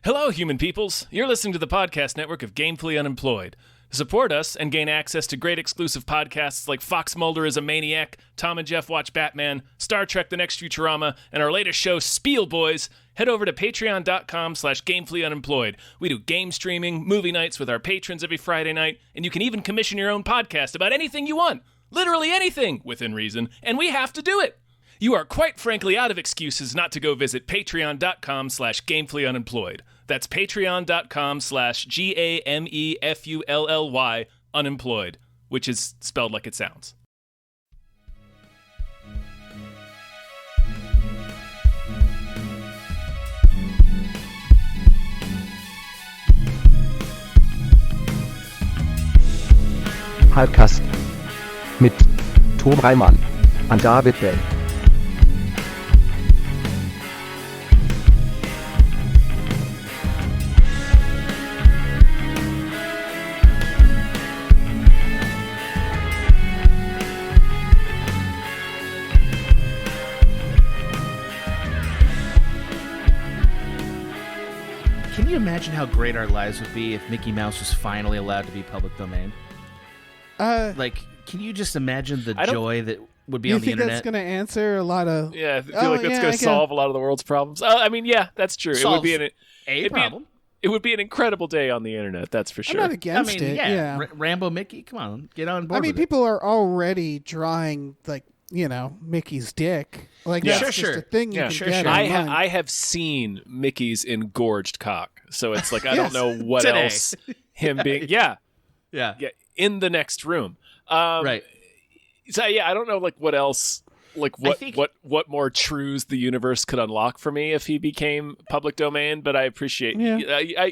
Hello, human peoples. You're listening to the podcast network of Gamefully Unemployed. To support us and gain access to great exclusive podcasts like Fox Mulder is a Maniac, Tom and Jeff Watch Batman, Star Trek The Next Futurama, and our latest show, Spiel Boys, head over to patreon.com/gamefullyunemployed. We do game streaming, movie nights with our patrons every Friday night, and you can even commission your own podcast about anything you want. Literally anything, within reason, and we have to do it. You are quite frankly out of excuses not to go visit patreon.com/gamefullyunemployed. That's patreon.com/GAMEFULLY unemployed, which is spelled like it sounds. Hypecast mit Tom Reimann und David Bell. Can you imagine how great our lives would be if Mickey Mouse was finally allowed to be public domain? Can you just imagine the joy that would be on the internet? You think that's going to answer a lot of... Yeah, I feel like that's going to solve a lot of the world's problems. Yeah, that's true. Solves it would be problem. It would be an incredible day on the internet, that's for sure. I'm not against it. Yeah. Rambo Mickey, come on, get on board. People are already drawing, Mickey's dick. That's just a thing you can get online. I have seen Mickey's engorged cock, so it's like I don't know what else him being... Yeah, in the next room. Right. So I don't know what else, what more truths the universe could unlock for me if he became public domain. But I appreciate. Yeah.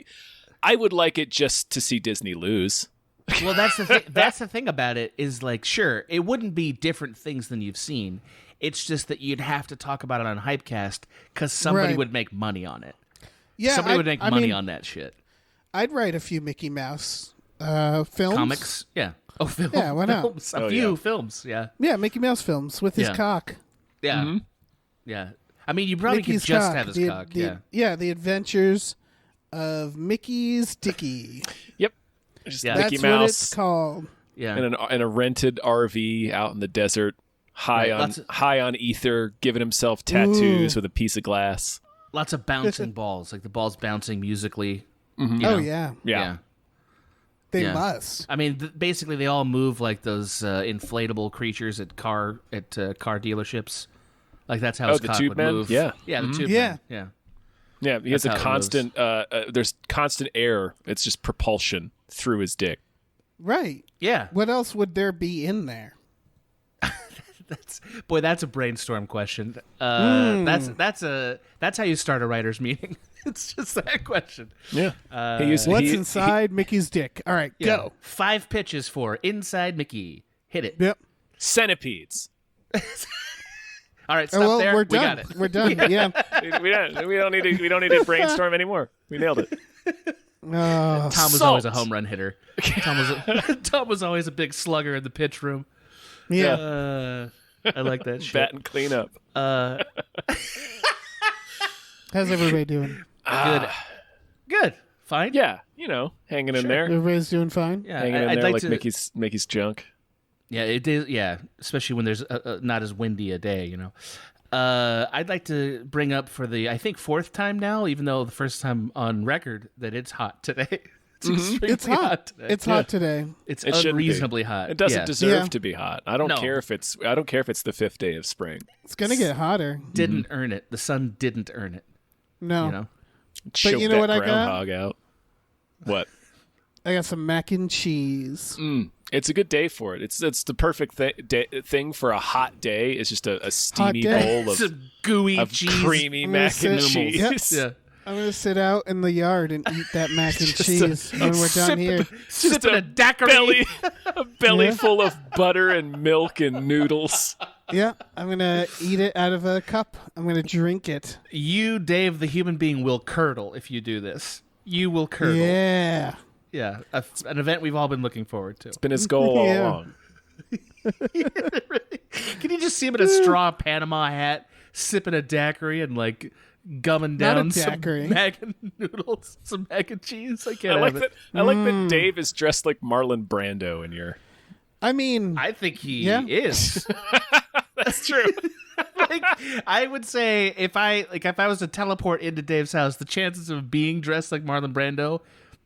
I would like it just to see Disney lose. Well, that's the thing. That's the thing about it is sure, it wouldn't be different things than you've seen. It's just that you'd have to talk about it on Hypecast because somebody would make money on it. Yeah, somebody would make money on that shit. I'd write a few Mickey Mouse films, comics. Yeah. Oh, films. Yeah, why not? A few films, yeah. Yeah, Mickey Mouse films with his cock. Yeah. Mm-hmm. Yeah. I mean, you probably Mickey's could just cock. have his cock, Yeah, the adventures of Mickey's Dicky. Yep. Just Mickey That's Mouse. what it's called. Yeah. In a rented RV out in the desert, high on ether, giving himself tattoos with a piece of glass. Lots of bouncing balls, the balls bouncing musically. Mm-hmm. Oh, yeah. Yeah. They must. I mean, basically, they all move like those inflatable creatures at car dealerships. That's how his the cock tube would man? move. Yeah, yeah, the mm-hmm. tube man. Yeah, yeah. He has a constant. There's constant air. It's just propulsion through his dick. Right. Yeah. What else would there be in there? That's a brainstorm question. That's how you start a writer's meeting. It's just that question. Yeah. What's inside Mickey's dick? All right, go. 5 pitches for Inside Mickey. Hit it. Yep. Centipedes. All right, stop there. We're done. We got it. We're done. Yeah. We don't need to brainstorm anymore. We nailed it. Tom was always a home run hitter. Tom was always a big slugger in the pitch room. Yeah. I like that shit. Bat and cleanup. How's everybody doing? Good. Fine. Yeah, hanging in there. Everybody's doing fine? Yeah, hanging in there like Mickey's junk. Yeah, it is. Yeah, especially when there's not as windy a day, I'd like to bring up for the, I think, 4th time now, even though the first time on record, that it's hot today. It's hot today. It's hot today. It's unreasonably hot. It doesn't deserve to be hot. I don't care if it's the 5th day of spring. It's gonna get hotter. Didn't earn it. The sun didn't earn it. No. But you know what I got? Groundhog out. What? I got some mac and cheese. It's a good day for it. It's the perfect thing for a hot day. It's just a steamy bowl of gooey cheese, creamy mac and cheese. Yep. Yeah. I'm going to sit out in the yard and eat that mac and cheese when we're done here. Sipping a daiquiri. A belly full of butter and milk and noodles. Yeah, I'm going to eat it out of a cup. I'm going to drink it. You, Dave, the human being, will curdle if you do this. You will curdle. Yeah. Yeah, an event we've all been looking forward to. It's been his goal all along. Can you just see him in a straw Panama hat, sipping a daiquiri and gumming down some mac and noodles, some mac and cheese. I like that Dave is dressed like Marlon Brando in your. I mean, I think he is. That's true. I would say if I was to teleport into Dave's house, the chances of being dressed like Marlon Brando,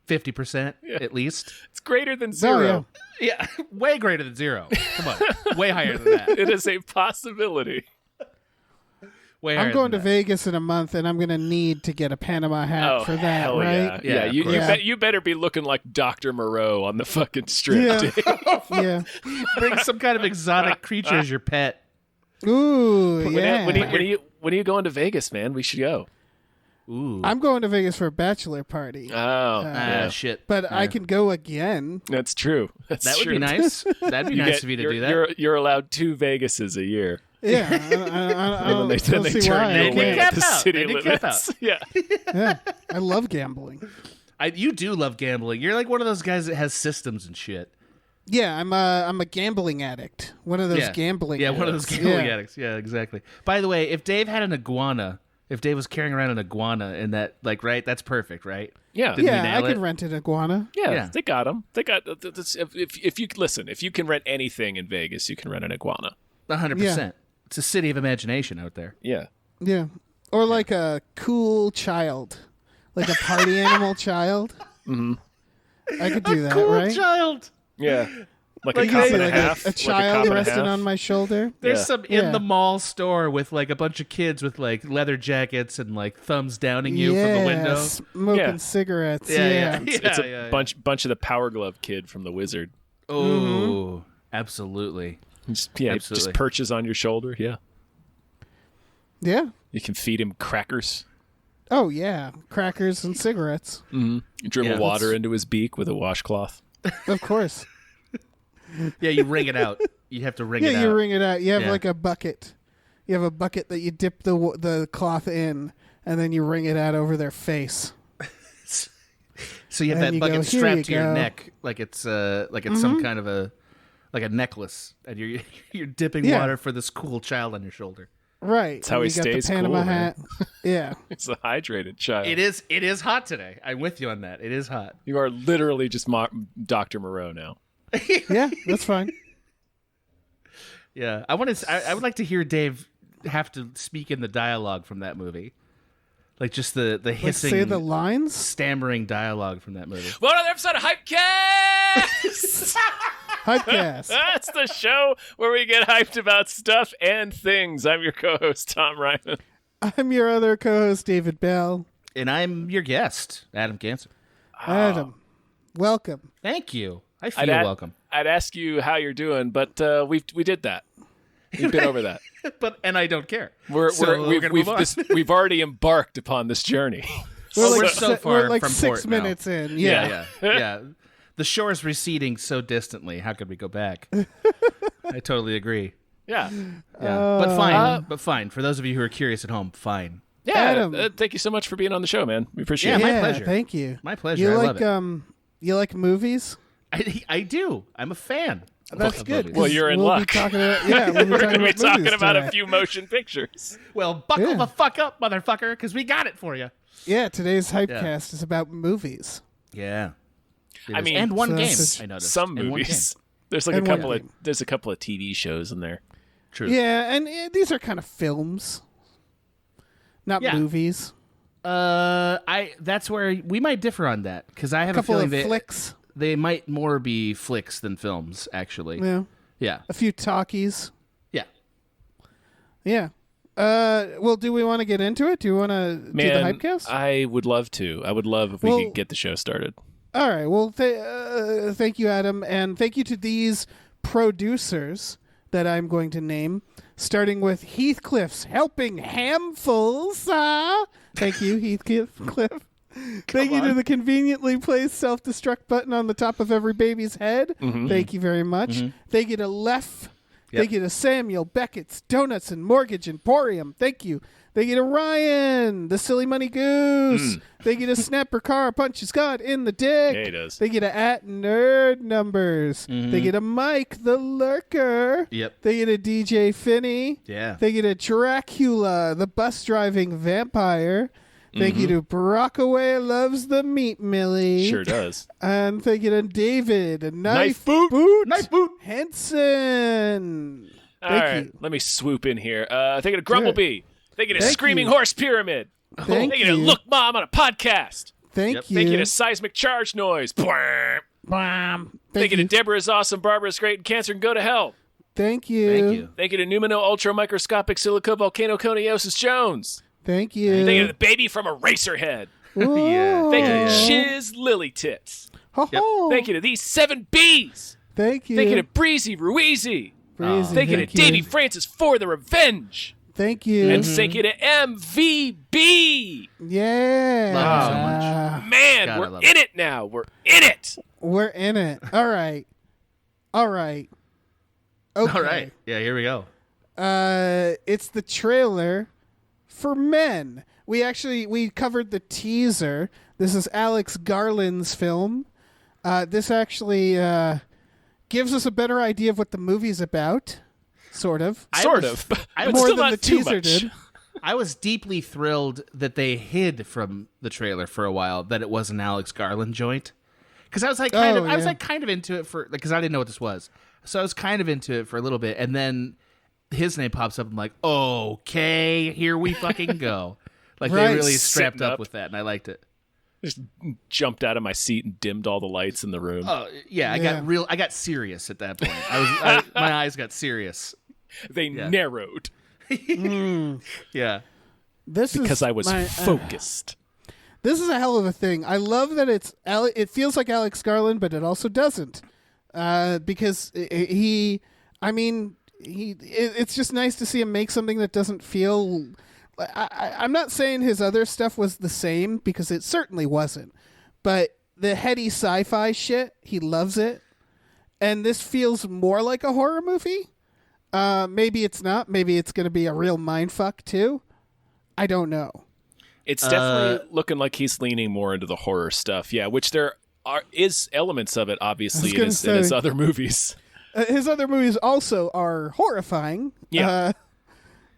50% at least. It's greater than 0. Yeah, way greater than 0. Come on, way higher than that. It is a possibility. I'm going to Vegas in a month, and I'm going to need to get a Panama hat for that, right? Yeah. You better be looking like Dr. Moreau on the fucking strip. Yeah. Bring some kind of exotic creature as your pet. Ooh, When are you going to Vegas, man? We should go. Ooh. I'm going to Vegas for a bachelor party. Oh, shit. But I can go again. That's true. That would be nice. That'd be nice of you to do that. You're allowed 2 Vegases a year. Yeah. I don't they see why. Turn you away at the city limits. Yeah. I love gambling. You do love gambling. You're like one of those guys that has systems and shit. Yeah, I'm a gambling addict. One of those gambling addicts. One of those gambling addicts. Yeah, exactly. By the way, if Dave had an iguana, if Dave was carrying around an iguana and that, like, right, that's perfect, right? Yeah. I could rent an iguana. Yeah, they got them. They got if you can rent anything in Vegas, you can rent an iguana. 100%. It's a city of imagination out there. Yeah. Yeah. Or like a cool child. Like a party animal child. Mm-hmm. I could do that, cool right? Child. Yeah. Like a cop and a half. A child resting on my shoulder. There's some in the mall store with like a bunch of kids with like leather jackets and like thumbs downing you from the window. Smoking cigarettes. It's a bunch of the Power Glove kid from The Wizard. Oh, absolutely. Just perches on your shoulder. Yeah. Yeah. You can feed him crackers. Oh, yeah. Crackers and cigarettes. Mm-hmm. You dribble water into his beak with a washcloth. Of course. Yeah, you wring it out. You have to wring it out. Yeah, you wring it out. You have like a bucket. You have a bucket that you dip the cloth in, and then you wring it out over their face. So you have that bucket strapped to your neck like it's some kind of a necklace, and you're dipping water for this cool child on your shoulder. Right. That's how he stays cool. Panama hat. Yeah. It's a hydrated child. It is hot today. I'm with you on that. It is hot. You are literally just Dr. Moreau now. Yeah, that's fine. Yeah. I would like to hear Dave have to speak in the dialogue from that movie. Like just the hissing, say the lines, stammering dialogue from that movie. Well, another episode of Hypecast. Hypecast. That's the show where we get hyped about stuff and things. I'm your co-host, Tom Ryman. I'm your other co-host, David Bell. And I'm your guest, Adam Ganser. Adam, welcome. Thank you. I feel welcome. I'd ask you how you're doing, but we did that. We've been over that. And I don't care. We've already embarked upon this journey. We're so far we're like from 6 port minutes now. in. Yeah. The shore is receding so distantly. How could we go back? I totally agree. Yeah. But fine. For those of you who are curious at home, fine. Yeah. Adam, thank you so much for being on the show, man. We appreciate it. My pleasure. Thank you. My pleasure. I love it. You like movies? I do. I'm a fan. That's good. Well, you're in luck. We're going to be talking about a few motion pictures. Well, buckle the fuck up, motherfucker, because we got it for you. Yeah, today's Hypecast is about movies. Yeah. I mean, and one game. I noticed. Some movies. There's like a couple of TV shows in there. True. Yeah, and these are kind of films, not movies. That's where we might differ on that because I have a feeling flicks. They might more be flicks than films, actually. Yeah. A few talkies. Yeah. Yeah. Well, do we want to get into it? Do you want to do the Hypecast? I would love to. I would love if we could get the show started. All right. Well, thank you, Adam. And thank you to these producers that I'm going to name, starting with Heathcliff's Helping Handfuls. Thank you, Heathcliff. Thank you to the conveniently placed self-destruct button on the top of every baby's head. Mm-hmm. Thank you very much. Mm-hmm. Thank you to Yep. Thank you to Samuel Beckett's Donuts and Mortgage Emporium. Thank you. Thank you to Ryan, the Silly Money Goose. Thank you to Snapper Car Punches God in the Dick. Yeah, he does. Thank you to @Nerd Numbers. Thank you to Mike the Lurker. Yep. Thank you to DJ Finney. Yeah. Thank you to Dracula, the bus driving vampire. Thank you to Brockaway Loves the Meat Millie. Sure does. And thank you to David Knife Boot. Henson. All Thank right, you. let me swoop in here. Thank you to Grumblebee. Thank you to Thank Screaming you. Horse Pyramid. Thank Thank you to you. Look Mom on a podcast. Thank Yep. you. Thank you to Seismic Charge Noise. Bwam. Bam. Thank you to Deborah's Awesome, Barbara's Great, and Cancer and Go to Hell. Thank you. Thank you. Thank you to Numino Ultra Microscopic Silica Volcano Coniosis Jones. Thank you. Thank you to the baby from Eraserhead. Ooh. Yeah. Thank Yeah, you to yeah. Shiz Lily Tits. Ho-ho. Thank you to these 7 Bs. Thank you. Thank you to Breezy Ruizy. Breezy, Thank you to Davey you. Francis for the revenge. Thank you. And thank you to MVB. Yeah. Love you so much. Man, God, I we're love in it now. We're in it. We're in it. All right. All right. Okay. All right. Yeah, here we go. It's the trailer for Men. We covered the teaser. This is Alex Garland's film. This actually gives us a better idea of what the movie's about. Sort of. Sort of. But More still than not the too teaser much. did. I was deeply thrilled that they hid from the trailer for a while that it was an Alex Garland joint. Because I was like kind of into it for because I didn't know what this was. So I was kind of into it for a little bit, and then his name pops up. I'm like, okay, here we fucking go. Like Right. they really strapped Sitting up up. with that, and I liked it. Just jumped out of my seat and dimmed all the lights in the room. Oh yeah, I Yeah. got serious at that point. My eyes got serious. They narrowed Yeah. because I was focused. This is a hell of a thing. I love that it feels like Alex Garland, but it also doesn't. Because it's just nice to see him make something that doesn't feel. I'm not saying his other stuff was the same because it certainly wasn't, but the heady sci-fi shit, he loves it, and this feels more like a horror movie. Maybe it's not. Maybe it's going to be a real mindfuck too. I don't know. It's definitely looking like he's leaning more into the horror stuff. Yeah, which there is elements of it, obviously, in his other movies. His other movies also are horrifying. Yeah.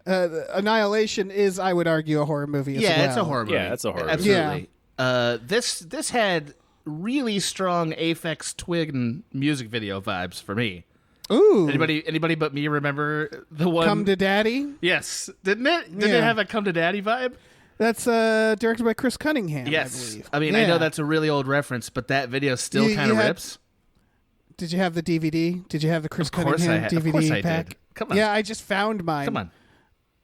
Annihilation is, I would argue, a horror movie as well. It's a horror movie. Yeah, it's a horror movie. Absolutely. This had really strong Aphex Twin music video vibes for me. Ooh. Anybody but me remember the one? Come to Daddy? Yes, didn't it? Didn't Yeah. it have a Come to Daddy vibe? That's directed by Chris Cunningham, I Yes. believe. I mean, I know that's a really old reference, but that video still You kind of had- rips. Did you have the DVD? Did you have the Chris Of course Cunningham I had. DVD Of course I pack? did. Come on. Yeah, I just found mine. Come on.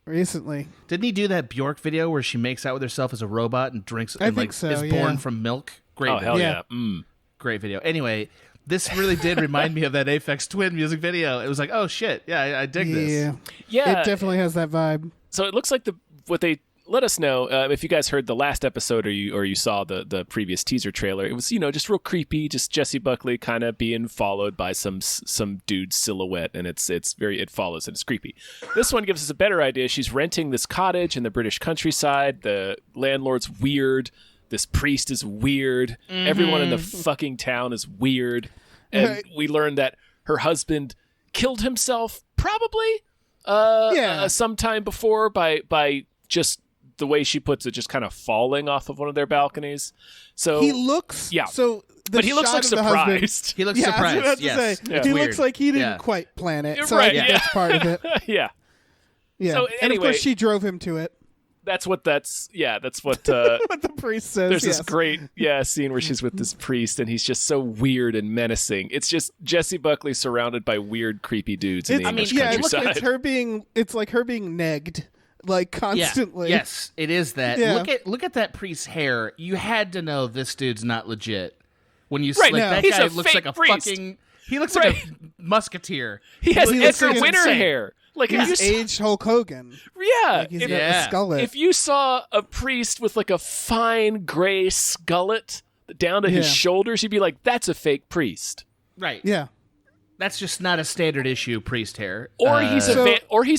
Recently. Didn't he do that Bjork video where she makes out with herself as a robot and drinks I and think like so, is yeah. born from milk? Great Oh, video. hell Yeah. yeah. Great video. Anyway, this really did remind me of that Aphex Twin music video. It was like, oh shit, yeah, I dig Yeah. this. Yeah. It definitely has that vibe. So it looks like what they let us know if you guys heard the last episode or you saw the previous teaser trailer. It was just real creepy, just Jessie Buckley kind of being followed by some dude's silhouette, and it follows and it's creepy. This one gives us a better idea. She's renting this cottage in the British countryside. The landlord's weird. This priest is weird. Everyone in the fucking town is weird. And we learn that her husband killed himself probably sometime before by just the way she puts it, just kind of falling off of one of their balconies. So He looks... Yeah. So the but he looks shot like of the husband- surprised. He looks Yeah, I was surprised. about to Yes. say, It's he weird. looks like he didn't Yeah. quite plan it. You're So right, I think yeah. that's part of it. Yeah. Yeah. So and of course, anyway- she drove him to it. That's what What the priest says. there's yes. this great scene where she's with this priest and he's just so weird and menacing. It's just Jessie Buckley surrounded by weird, creepy dudes in the English countryside. it's her being negged like constantly. Yeah. Yes, it is that. Yeah. Look at that priest's hair. You had to know this dude's not legit. When you Right, like, no. that He's guy a looks fake like a priest. fucking. He looks like a musketeer. He has He looks Edgar like Winter insane. hair. Like He's if you aged Hulk Hogan. yeah, He's if, got the skullet. if you saw a priest with like a fine gray skullet down to his Yeah. shoulders, you'd be like, "That's a fake priest." Right. Yeah. That's just not a standard issue priest hair. Or he's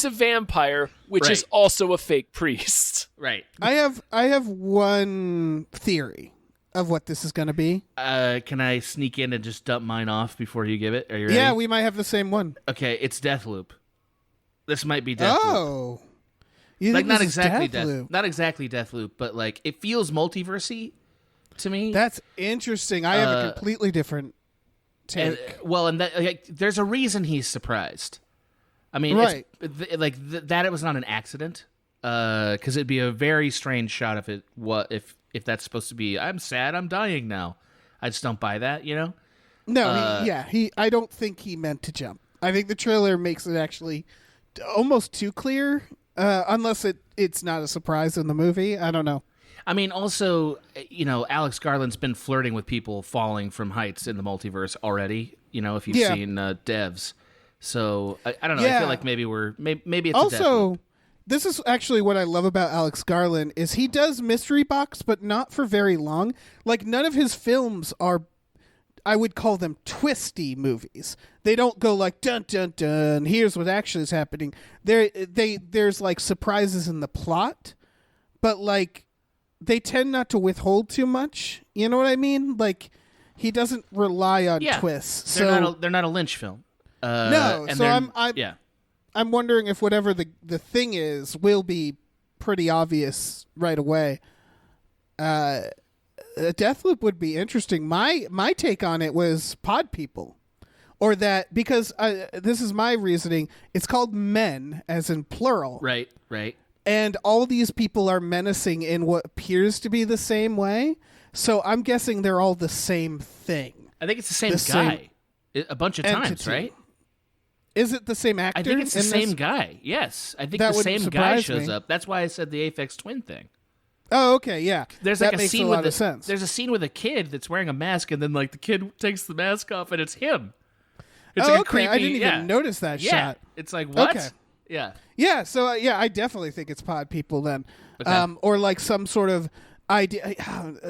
a vampire, which is also a fake priest. Right. I have one theory of what this is going to be. Can I sneak in and just dump mine off before you give it? Are you ready? Yeah, we might have the same one. Okay, it's Deathloop. This might be Deathloop. Oh. You think not this is exactly Deathloop? Not exactly Deathloop, but like it feels multiversy to me. That's interesting. I have a completely different take. And there's a reason he's surprised. I mean, right. That it was not an accident. Because it'd be a very strange shot if that's supposed to be, I'm sad, I'm dying now. I just don't buy that, you know? No, I don't think he meant to jump. I think the trailer makes it actually almost too clear, unless it's not a surprise in the movie. I don't know. I mean, also, Alex Garland's been flirting with people falling from heights in the multiverse already, if you've seen Devs. So, I don't know. I feel like maybe it's also, a this is actually what I love about Alex Garland is he does mystery box, but not for very long. Like, none of his films are, I would call them twisty movies. They don't go like, dun, dun, dun, here's what actually is happening. There's, like, surprises in the plot, but, like, they tend not to withhold too much. You know what I mean? Like, he doesn't rely on twists. They're not a Lynch film. No, so I'm wondering if whatever the thing is will be pretty obvious right away. Deathloop would be interesting. My take on it was pod people, or that because this is my reasoning. It's called men, as in plural. Right. And all these people are menacing in what appears to be the same way. So I'm guessing they're all the same thing. I think it's the same guy a bunch of times, entity. Right? Is it the same actor? I think it's the same guy. Yes. I think that the same guy shows me. up. That's why I said the Aphex Twin thing. Oh, okay, yeah. There's that like makes a scene a lot of sense. There's a scene with a kid that's wearing a mask, and then like the kid takes the mask off, and it's him. It's okay. creepy, I didn't even notice that shot. It's like what? Okay. Yeah. Yeah. So I definitely think it's pod people then, or like some sort of idea.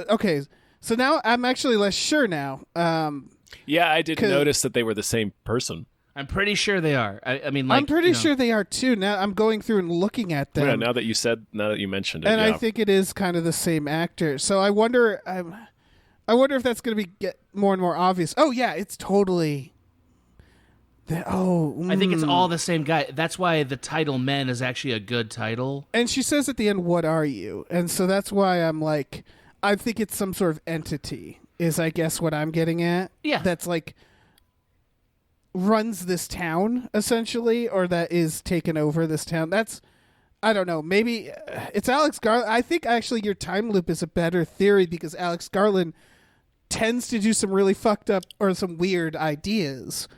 Okay. So now I'm actually less sure now. Yeah, I did notice that they were the same person. I'm pretty sure they are. I mean, like, I'm pretty sure they are too. Now I'm going through and looking at them. Yeah, now that you mentioned it, and I think it is kind of the same actor. So I wonder if that's going to get more and more obvious. Oh yeah, it's totally. I think it's all the same guy. That's why the title "Men" is actually a good title. And she says at the end, "What are you?" And so that's why I'm like, I think it's some sort of entity. Is I guess what I'm getting at. Yeah, that's like. Runs this town essentially, or that is taken over this town. That's, I don't know. Maybe it's Alex Garland. I think actually your time loop is a better theory because Alex Garland tends to do some really fucked up or some weird ideas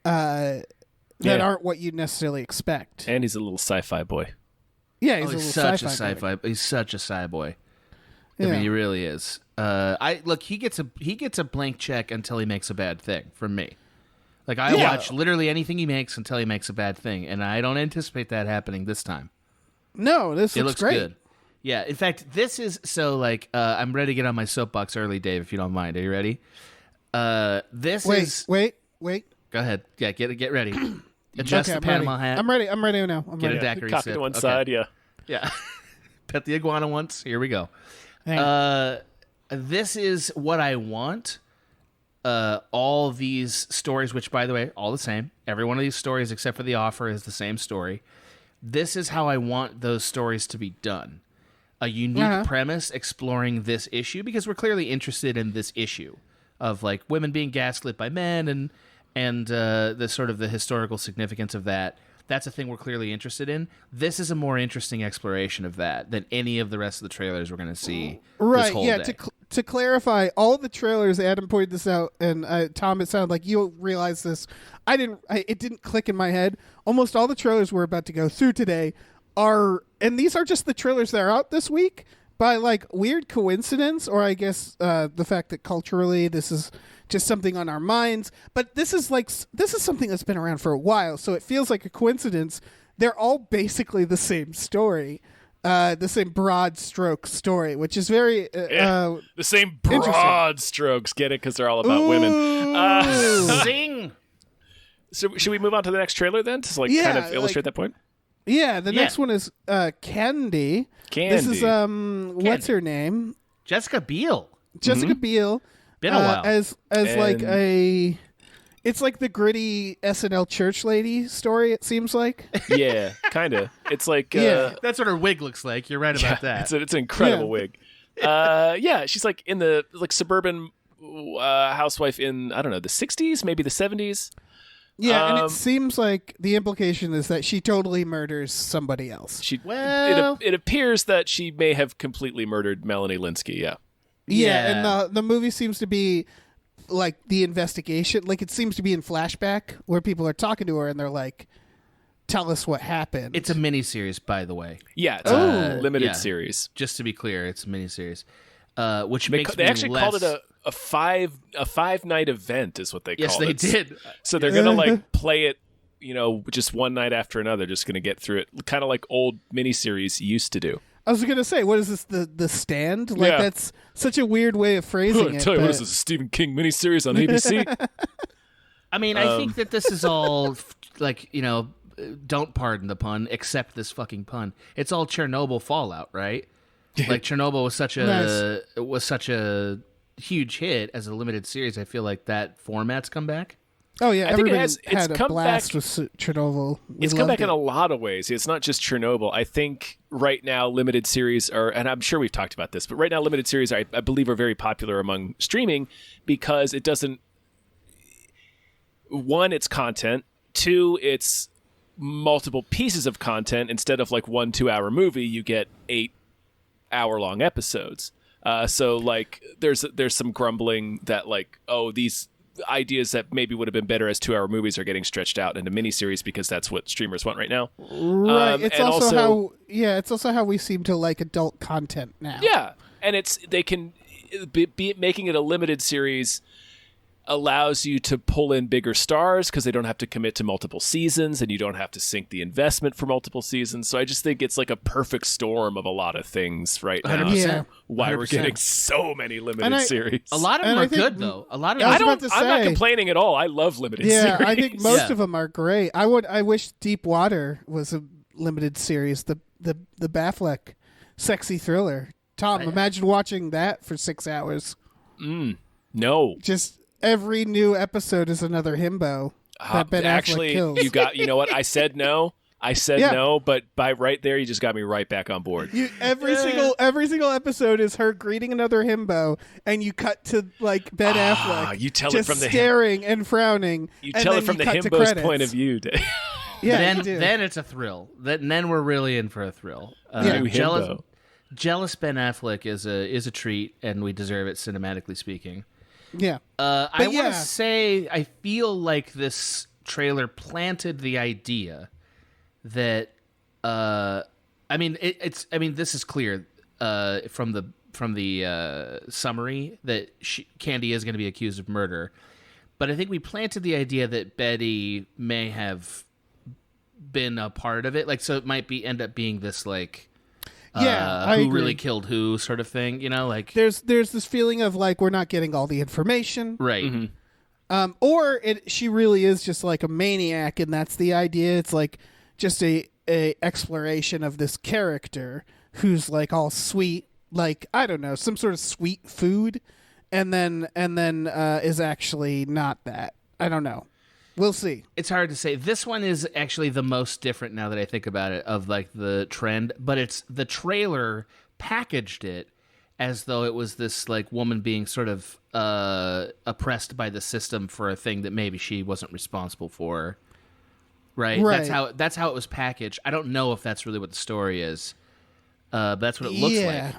that aren't what you'd necessarily expect. And he's a little sci-fi boy. Yeah, he's such a sci-fi. He's such a sci boy. Yeah. I mean, he really is. He gets a blank check until he makes a bad thing from me. Like, I watch literally anything he makes until he makes a bad thing, and I don't anticipate that happening this time. No, this looks great. Good. Yeah, in fact, this is so, like, I'm ready to get on my soapbox early, Dave, if you don't mind. Are you ready? Wait. Go ahead. Yeah, get ready. Adjust the Panama hat. I'm ready now. Get a daiquiri cock sip. to one side, yeah. Yeah. Pet the iguana once. Here we go. This is what I want. All these stories, which, by the way, all the same. Every one of these stories, except for The Offer, is the same story. This is how I want those stories to be done. A unique premise exploring this issue, because we're clearly interested in this issue of, like, women being gaslit by men and the sort of the historical significance of that. That's a thing we're clearly interested in. This is a more interesting exploration of that than any of the rest of the trailers we're going to see this whole day. To clarify, all the trailers, Adam pointed this out, and Tom, it sounded like you realize this. It didn't click in my head. Almost all the trailers we're about to go through today and these are just the trailers that are out this week, by like weird coincidence, or I guess the fact that culturally this is just something on our minds. But this is something that's been around for a while, so it feels like a coincidence. They're all basically the same story. The same broad stroke story, which is very the same broad strokes. Get it? Because they're all about women. Sing. So should we move on to the next trailer then to kind of illustrate that point? Yeah, the next one is Candy. This is what's her name? Jessica Biel. Jessica Biel. Been a while. As like it's like the gritty SNL church lady story, it seems like. Yeah, kind of. It's like that's what her wig looks like. You're right about that. It's an incredible wig. She's like in the suburban housewife in, I don't know, the 60s, maybe the 70s. Yeah, and it seems like the implication is that she totally murders somebody else. It appears that she may have completely murdered Melanie Linsky, Yeah, and the movie seems to be like the investigation. Like it seems to be in flashback where people are talking to her and they're like, tell us what happened. It's a miniseries, by the way. Yeah, it's a limited series. Just to be clear, it's a miniseries. Which they actually called it a 5-night event is what they called it. Yes, they did. So they're gonna like play it, just one night after another. Just gonna get through it, kind of like old miniseries used to do. I was gonna say, what is this? The Stand? Like that's such a weird way of phrasing it. Tell you what is this? A Stephen King miniseries on ABC? I mean, I think that this is all like don't pardon the pun, accept this fucking pun. It's all Chernobyl fallout, right? Like Chernobyl was such a huge hit as a limited series. I feel like that format's come back. Oh yeah, everybody had a blast back, with Chernobyl. It's come back in a lot of ways. It's not just Chernobyl. I think right now limited series are, and I'm sure we've talked about this, but right now limited series I believe are very popular among streaming because it doesn't. One, it's content. Two, it's multiple pieces of content. Instead of like 1 2-hour movie, you get 8-hour-long episodes. So like there's some grumbling that like, oh, these ideas that maybe would have been better as 2-hour movies are getting stretched out into miniseries because that's what streamers want right now. Right. It's also how we seem to like adult content now. Yeah. And they can be making it a limited series allows you to pull in bigger stars because they don't have to commit to multiple seasons and you don't have to sink the investment for multiple seasons. So I just think it's like a perfect storm of a lot of things right now. 100%. Yeah. Why 100%. We're getting so many limited series. A lot of them are good though. A lot of I'm not complaining at all. I love limited series. Yeah, I think most of them are great. I wish Deep Water was a limited series. The Batfleck sexy thriller. Tom, imagine watching that for 6 hours. No. Just every new episode is another himbo that Ben Affleck kills. You know what? I said no. No, but by right there, you just got me right back on board. Every single episode is her greeting another himbo, and you cut to like Ben Affleck. You tell just it from the staring and frowning. You tell it from the himbo's point of view. Yeah, then it's a thrill. Then we're really in for a thrill. Jealous Ben Affleck is a treat, and we deserve it cinematically speaking. Yeah. I want to say I feel like this trailer planted the idea that this is clear from the summary that Candy is going to be accused of murder, but I think we planted the idea that Betty may have been a part of it, like so it might end up being this like who really killed who sort of thing, like there's this feeling of like we're not getting all the information, right? Mm-hmm. Or she really is just like a maniac, and that's the idea. It's like just a exploration of this character who's like all sweet, like I don't know, some sort of sweet food, and then is actually not that. I don't know. We'll see. It's hard to say. This one is actually the most different now that I think about it of like the trend, but it's the trailer packaged it as though it was this like woman being sort of oppressed by the system for a thing that maybe she wasn't responsible for. Right? That's how it was packaged. I don't know if that's really what the story is. But that's what it looks like.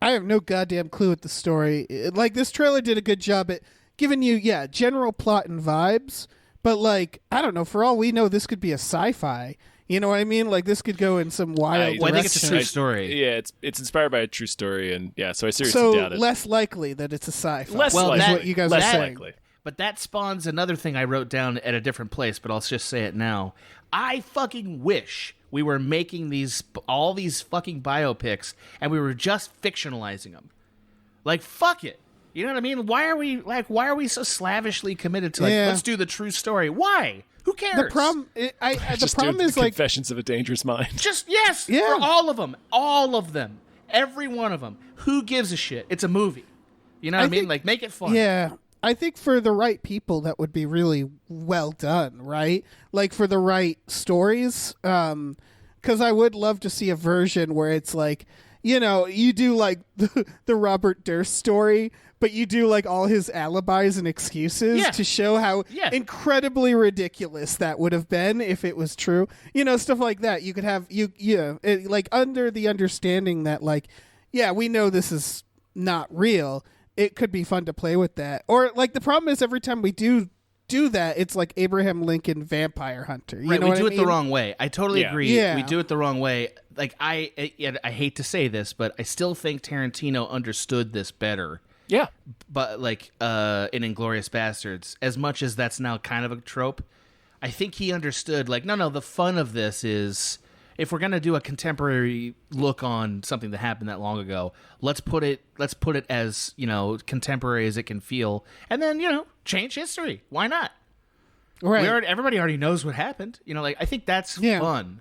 I have no goddamn clue what the story. Like this trailer did a good job at giving you general plot and vibes. But, like, I don't know, for all we know, this could be a sci-fi. You know what I mean? Like, this could go in some wild direction. I think it's a true story. Yeah, it's inspired by a true story, and so I seriously doubt it. So, less likely that it's a sci-fi. Less likely. Is what you guys are saying. Likely. But that spawns another thing I wrote down at a different place, but I'll just say it now. I fucking wish we were making all these fucking biopics, and we were just fictionalizing them. Like, fuck it. You know what I mean? Why are we so slavishly committed to let's do the true story? Why? Who cares? The problem, the problem is like Confessions of a Dangerous Mind. Just yes, Yeah. for all of them, every one of them. Who gives a shit? It's a movie. You know what I mean? think- Like, make it fun. Yeah. I think for the right people, that would be really well done, right? Like for the right stories. Because I would love to see a version where it's like, you know, you do like the Robert Durst story, but you do like all his alibis and excuses to show how incredibly ridiculous that would have been if it was true. You know, stuff like that. You could have, like under the understanding that like, yeah, we know this is not real. It could be fun to play with that. Or like the problem is every time we do that, it's like Abraham Lincoln Vampire Hunter. You know we what do I it mean? the wrong way. I totally agree. Yeah. We do it the wrong way. Like I hate to say this, but I still think Tarantino understood this better. Yeah. But like in Inglourious Bastards, as much as that's now kind of a trope, I think he understood like no, the fun of this is if we're gonna do a contemporary look on something that happened that long ago, let's put it as, you know, contemporary as it can feel, and then, you know, change history. Why not? Right. Everybody already knows what happened. You know, like I think that's fun.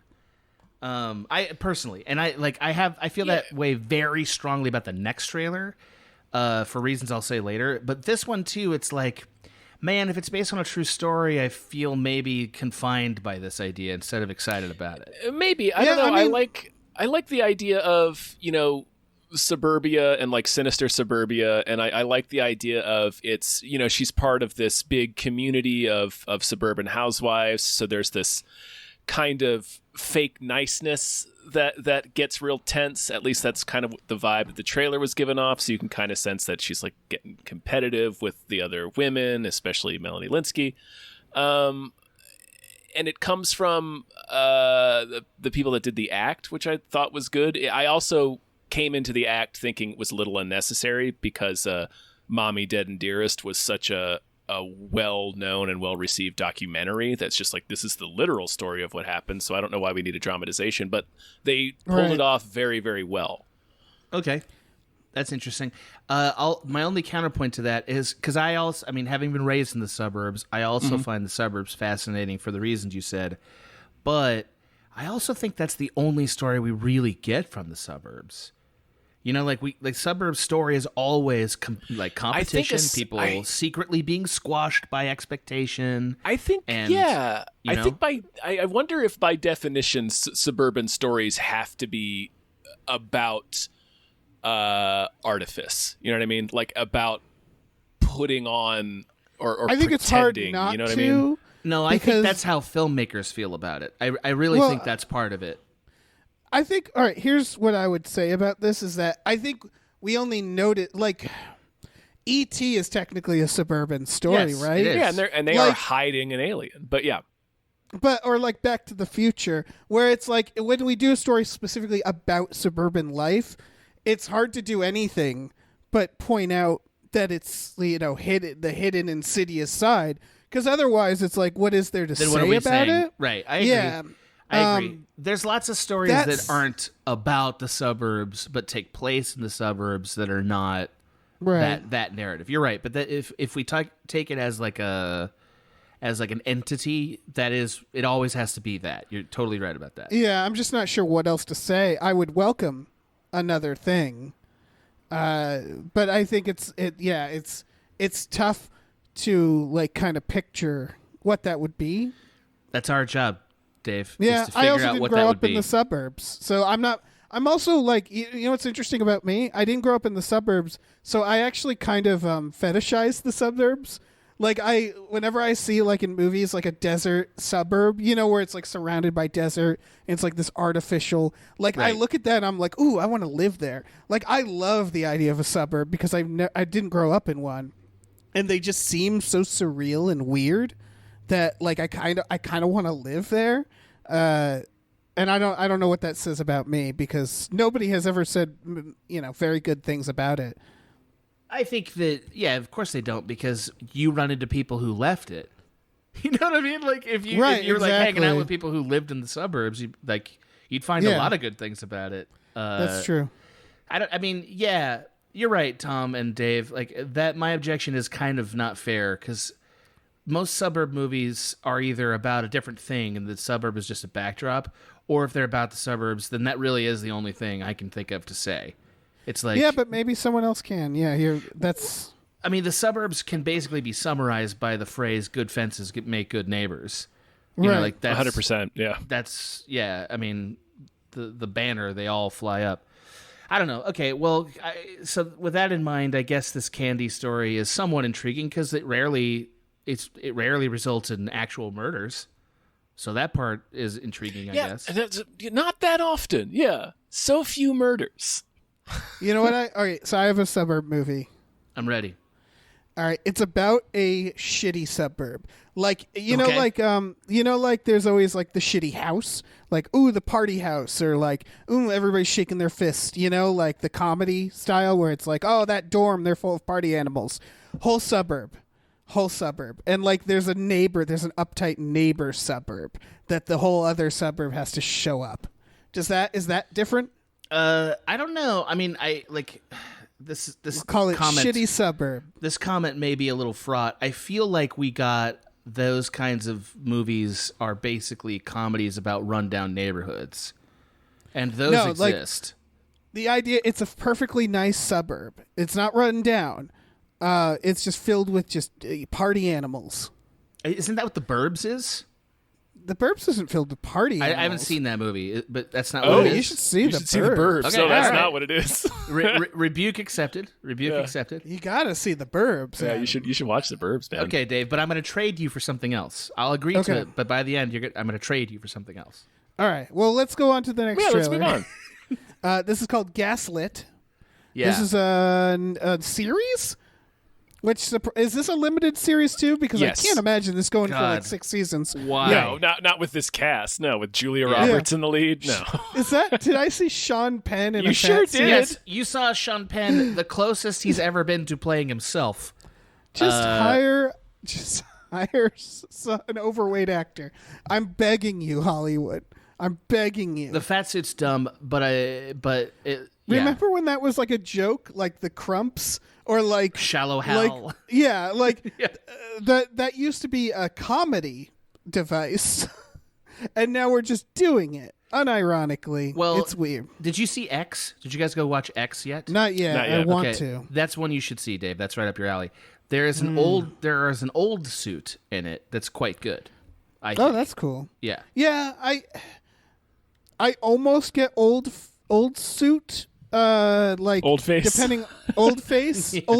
I personally, and I feel that way very strongly about the next trailer, for reasons I'll say later. But this one too, it's like, man, if it's based on a true story, I feel maybe confined by this idea instead of excited about it. Maybe. I don't know. I like the idea of, you know, suburbia and like sinister suburbia, and I like the idea of it's, you know, she's part of this big community of suburban housewives, so there's this kind of fake niceness that gets real tense. At least that's kind of the vibe that the trailer was giving off, so you can kind of sense that she's like getting competitive with the other women, especially Melanie Linsky. And it comes from the people that did the act, which I thought was good. I also came into the act thinking it was a little unnecessary because Mommy Dead and Dearest was such a well-known and well-received documentary that's just like, this is the literal story of what happened, so I don't know why we need a dramatization, but they pulled it off very, very well. Okay. That's interesting. My only counterpoint to that is because I mean, having been raised in the suburbs, I also find the suburbs fascinating for the reasons you said, but I also think that's the only story we really get from the suburbs. You know, like suburb story is always competition, people secretly being squashed by expectation. I think, I wonder if by definition suburban stories have to be about artifice. You know what I mean? Like about putting on or I think it's hard not you know what to. I mean? No, I think that's how filmmakers feel about it. I really think that's part of it. I think, all right, here's what I would say about this is that I think we only noted, like, E.T. is technically a suburban story, Yes, right? it is. Yeah, and they are hiding an alien. But yeah. But, or like Back to the Future, where it's like, when we do a story specifically about suburban life, it's hard to do anything but point out that it's, you know, the hidden insidious side. Because otherwise it's like, what is there to say about it? Right, I agree. Yeah. I agree. There's lots of stories that aren't about the suburbs, but take place in the suburbs that are not that narrative. You're right, but that if we take it as like an entity, that is, it always has to be that. You're totally right about that. Yeah, I'm just not sure what else to say. I would welcome another thing, but I think it's tough to like kind of picture what that would be. That's our job, Dave. Yeah, I also didn't grow up in the suburbs, so I'm also like, you know what's interesting about me? I didn't grow up in the suburbs, so I actually kind of fetishize the suburbs. Like whenever I see like in movies like a desert suburb, you know, where it's like surrounded by desert and it's like this artificial, like I look at that and I'm like, ooh, I want to live there. Like I love the idea of a suburb because I didn't grow up in one, and they just seem so surreal and weird that like I kind of want to live there. And I don't know what that says about me because nobody has ever said, you know, very good things about it. I think that, yeah, of course they don't, because you run into people who left it. You know what I mean? Like if you're like hanging out with people who lived in the suburbs, you'd find a lot of good things about it. That's true. I mean, you're right, Tom and Dave. Like that, my objection is kind of not fair because most suburb movies are either about a different thing and the suburb is just a backdrop, or if they're about the suburbs, then that really is the only thing I can think of to say. It's like, yeah, but maybe someone else can. Yeah, that's. I mean, the suburbs can basically be summarized by the phrase "good fences make good neighbors." You know, like that's 100%. Yeah, that's I mean, the banner, they all fly up. I don't know. Okay, well, so with that in mind, I guess this Candy story is somewhat intriguing because it rarely results in actual murders. So that part is intriguing, I guess. That's not that often. Yeah, so few murders. You know what? All right, so I have a suburb movie. I'm ready. All right, it's about a shitty suburb. Like, know, like there's always like the shitty house, like, ooh, the party house, or like, ooh, everybody's shaking their fist, like the comedy style where it's like, oh, that dorm, they're full of party animals. Whole suburb. And like there's an uptight neighbor suburb that the whole other suburb has to show up. Is that different? I don't know. I mean, this we'll call it comment, shitty suburb. This comment may be a little fraught. I feel like we got those kinds of movies are basically comedies about rundown neighborhoods, and those exist. Like, the idea, it's a perfectly nice suburb. It's not run down. It's just filled with just party animals. Isn't that what The Burbs is? The Burbs isn't filled with party animals. I haven't seen that movie, but that's not what it is. You should see The Burbs. Okay, so that's not what it is. Rebuke accepted. Accepted. You gotta see The Burbs. Yeah, you should watch The Burbs, man. Okay, Dave, but I'm going to trade you for something else. I'll agree to it, but by the end, I'm going to trade you for something else. All right. Well, let's go on to the next trailer. Let's move on. This is called Gaslit. Yeah. This is a series. Which is this a limited series too? Because yes. I can't imagine this going for like 6 seasons. Why? No, not with this cast. No, with Julia Roberts in the lead. No. Is that? Did I see Sean Penn in you a sure fat did. suit? Yes, you saw Sean Penn, the closest he's ever been to playing himself. Just hire an overweight actor. I'm begging you, Hollywood. I'm begging you. The fat suit's dumb, Remember when that was like a joke, like the Crumps, or like Shallow Hal? That used to be a comedy device, and now we're just doing it unironically. Well, it's weird. Did you see X? Did you guys go watch X yet? Not yet. I want to. That's one you should see, Dave. That's right up your alley. There is an old suit in it that's quite good. I think. That's cool. Yeah. Yeah, I almost get old suit. Like old face, old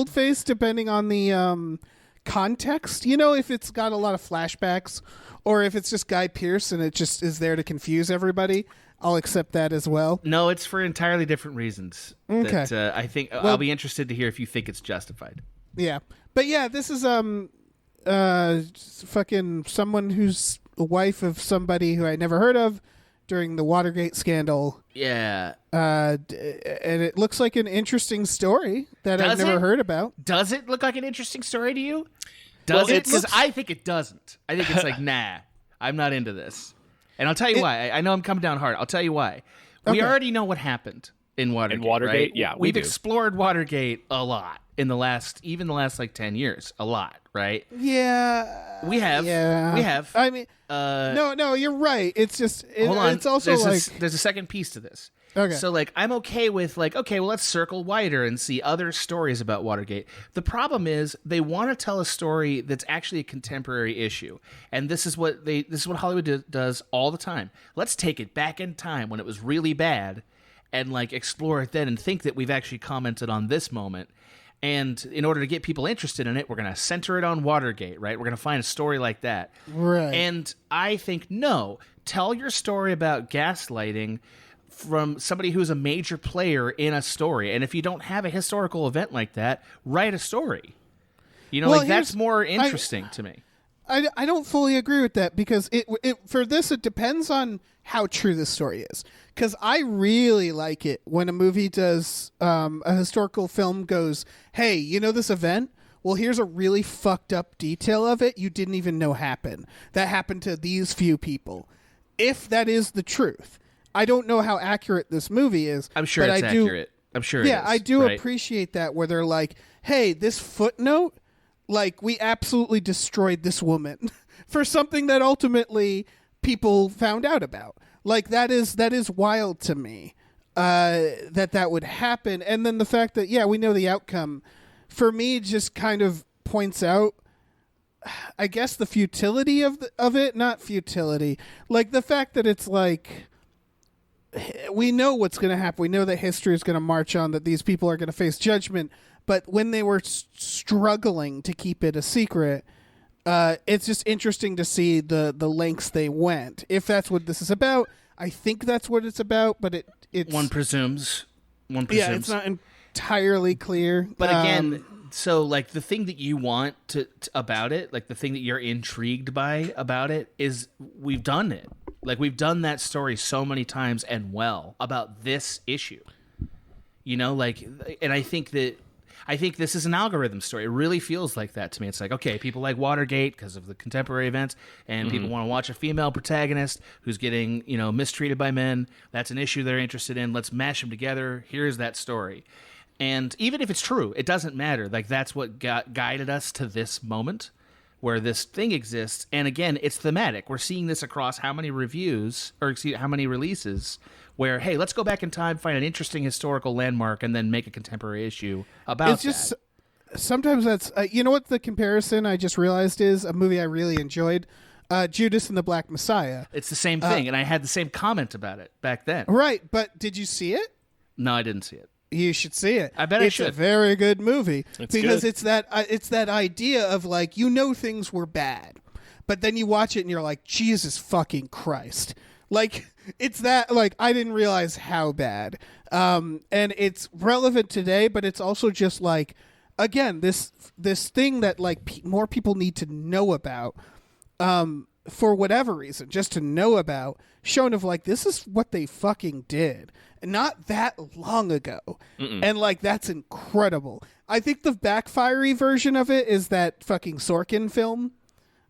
face, depending on the context. If it's got a lot of flashbacks, or if it's just Guy Pearce and it just is there to confuse everybody, I'll accept that as well. No, it's for entirely different reasons. Okay, that, I think I'll be interested to hear if you think it's justified. Yeah, but yeah, this is fucking someone who's a wife of somebody who I never heard of during the Watergate scandal. Yeah. And it looks like an interesting story that I've never heard about. Does it look like an interesting story to you? Does it? Because I think it doesn't. I think it's like, nah, I'm not into this. And I'll tell you why. I know I'm coming down hard. I'll tell you why. We already know what happened in Watergate. Right? Yeah. We've explored Watergate a lot in the last like 10 years. A lot, right? Yeah. We have. Yeah. We have. I mean, no, you're right. It's just, hold on. It's also there's a second piece to this. Okay. So, like, I'm okay with, like, okay, well, let's circle wider and see other stories about Watergate. The problem is they want to tell a story that's actually a contemporary issue. And this is what Hollywood does all the time. Let's take it back in time when it was really bad and, like, explore it then and think that we've actually commented on this moment. And in order to get people interested in it, we're going to center it on Watergate, right? We're going to find a story like that. Right. And I think, no, tell your story about gaslighting from somebody who's a major player in a story. And if you don't have a historical event like that, write a story. That's more interesting to me. I don't fully agree with that because it depends on how true the story is. Because I really like it when a movie does a historical film goes, hey, this event? Well, here's a really fucked up detail of it you didn't even know happened. That happened to these few people. If that is the truth. I don't know how accurate this movie is. I'm sure it's accurate. I'm sure it is. Yeah, I do appreciate that where they're like, hey, this footnote like, we absolutely destroyed this woman for something that ultimately people found out about. Like, that is wild to me, that would happen. And then the fact that, we know the outcome, for me, just kind of points out, I guess, the futility of it. Not futility. Like, the fact that it's like, we know what's going to happen. We know that history is going to march on, that these people are going to face judgment. But when they were struggling to keep it a secret, it's just interesting to see the lengths they went. If that's what this is about, I think that's what it's about. But it's one presumes. Yeah, it's not entirely clear. But again, so like the thing that you want to about it, like the thing that you're intrigued by about it, is we've done it. Like, we've done that story so many times and well about this issue. You know, like, and I think this is an algorithm story. It really feels like that to me. It's like, okay, people like Watergate because of the contemporary events, and people want to watch a female protagonist who's getting, mistreated by men. That's an issue they're interested in. Let's mash them together. Here's that story. And even if it's true, it doesn't matter. Like, that's what guided us to this moment where this thing exists. And again, it's thematic. We're seeing this across how many releases where, hey, let's go back in time, find an interesting historical landmark, and then make a contemporary issue about it's just, sometimes that's, you know what the comparison I just realized is? A movie I really enjoyed, Judas and the Black Messiah. It's the same thing, and I had the same comment about it back then. Right, but did you see it? No, I didn't see it. You should see it. I bet I should. It's a very good movie because good. it's that idea of, like, things were bad, but then you watch it and you're like, Jesus fucking Christ. Like, it's that, like, I didn't realize how bad. And it's relevant today, but it's also just like, again, this thing that, like, more people need to know about, for whatever reason, just to know about, shown of, like, this is what they fucking did. Not that long ago. And, like, that's incredible. I think the backfiery version of it is that fucking Sorkin film,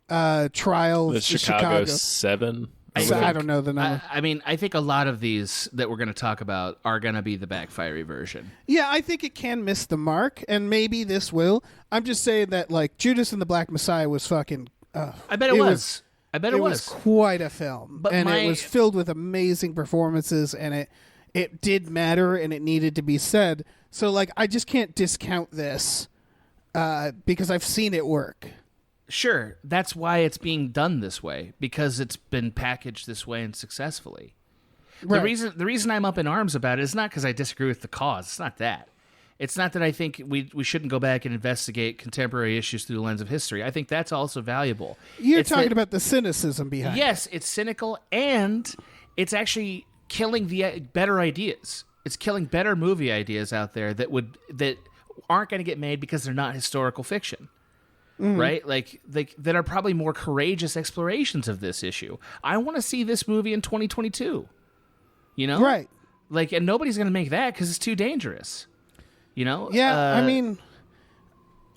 Trial The of Chicago 7. I don't know the number. I mean, I think a lot of these that we're going to talk about are going to be the backfiery version. Yeah, I think it can miss the mark, and maybe this will. I'm just saying that, like, Judas and the Black Messiah was fucking... I bet it was. I bet it was. Quite a film. But it was filled with amazing performances, and it did matter, and it needed to be said. So, like, I just can't discount this because I've seen it work. Sure, that's why it's being done this way, because it's been packaged this way and successfully. Right. The reason I'm up in arms about it is not because I disagree with the cause. It's not that. It's not that I think we shouldn't go back and investigate contemporary issues through the lens of history. I think that's also valuable. You're talking about the cynicism behind it. Yes, it's cynical, and it's actually killing the better ideas. It's killing better movie ideas out there that aren't going to get made because they're not historical fiction. Right? Like that are probably more courageous explorations of this issue. I want to see this movie in 2022. You know? Right. Like, and nobody's going to make that because it's too dangerous. You know? Yeah, I mean,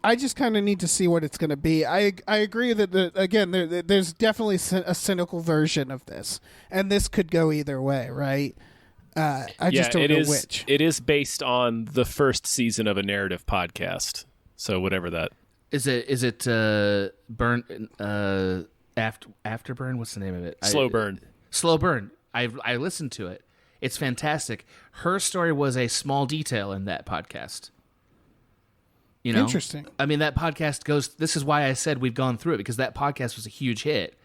I just kind of need to see what it's going to be. I agree that, there's definitely a cynical version of this, and this could go either way, right? I just don't know which. It is based on the first season of a narrative podcast, so whatever that... Is it Burn Afterburn? What's the name of it? Slow Burn. Slow Burn. I listened to it. It's fantastic. Her story was a small detail in that podcast. You know? Interesting. I mean, that podcast goes... This is why I said we've gone through it, because that podcast was a huge hit.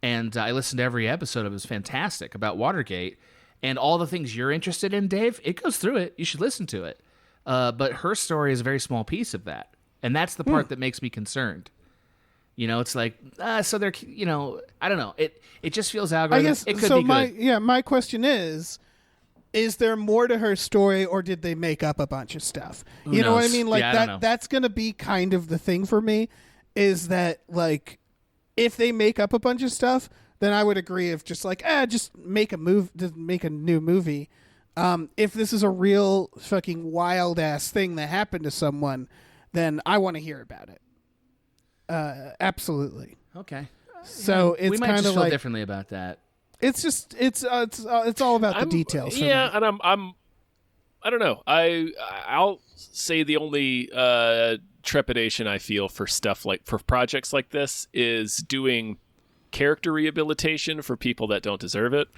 And I listened to every episode of it. It was fantastic about Watergate. And all the things you're interested in, Dave, it goes through it. You should listen to it. But her story is a very small piece of that. And that's the part that makes me concerned. You know, it's like, so they're, you know, I don't know. It just feels algorithm. I guess, it could be good. My question is there more to her story, or did they make up a bunch of stuff? Who you know what I knows? mean? Like, Yeah, that's going to be kind of the thing for me, is that, like, if they make up a bunch of stuff, then I would agree if just like, just make a new movie. If this is a real fucking wild ass thing that happened to someone, then I want to hear about it. Absolutely. Okay. So it's we might kind just of feel like differently about that. it's just it's all about the details. For me. And I don't know. I'll say the only trepidation I feel for projects like this is doing character rehabilitation for people that don't deserve it.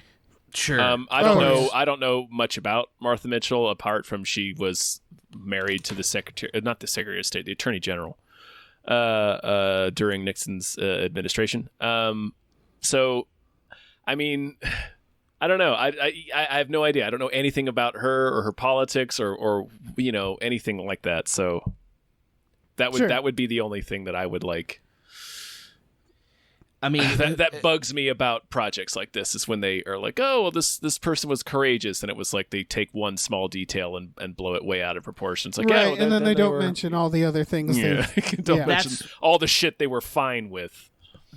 Sure. I don't know much about Martha Mitchell apart from she was married to the Attorney General during Nixon's administration. So, I mean, I don't know. I have no idea. I don't know anything about her or her politics or anything like that. So that would be the only thing that I would like. I mean, that bugs me about projects like this is when they are like, oh, well, this person was courageous, and it was like they take one small detail and blow it way out of proportion. It's like, right, and then they don't mention all the other things. Yeah, don't mention all the shit they were fine with.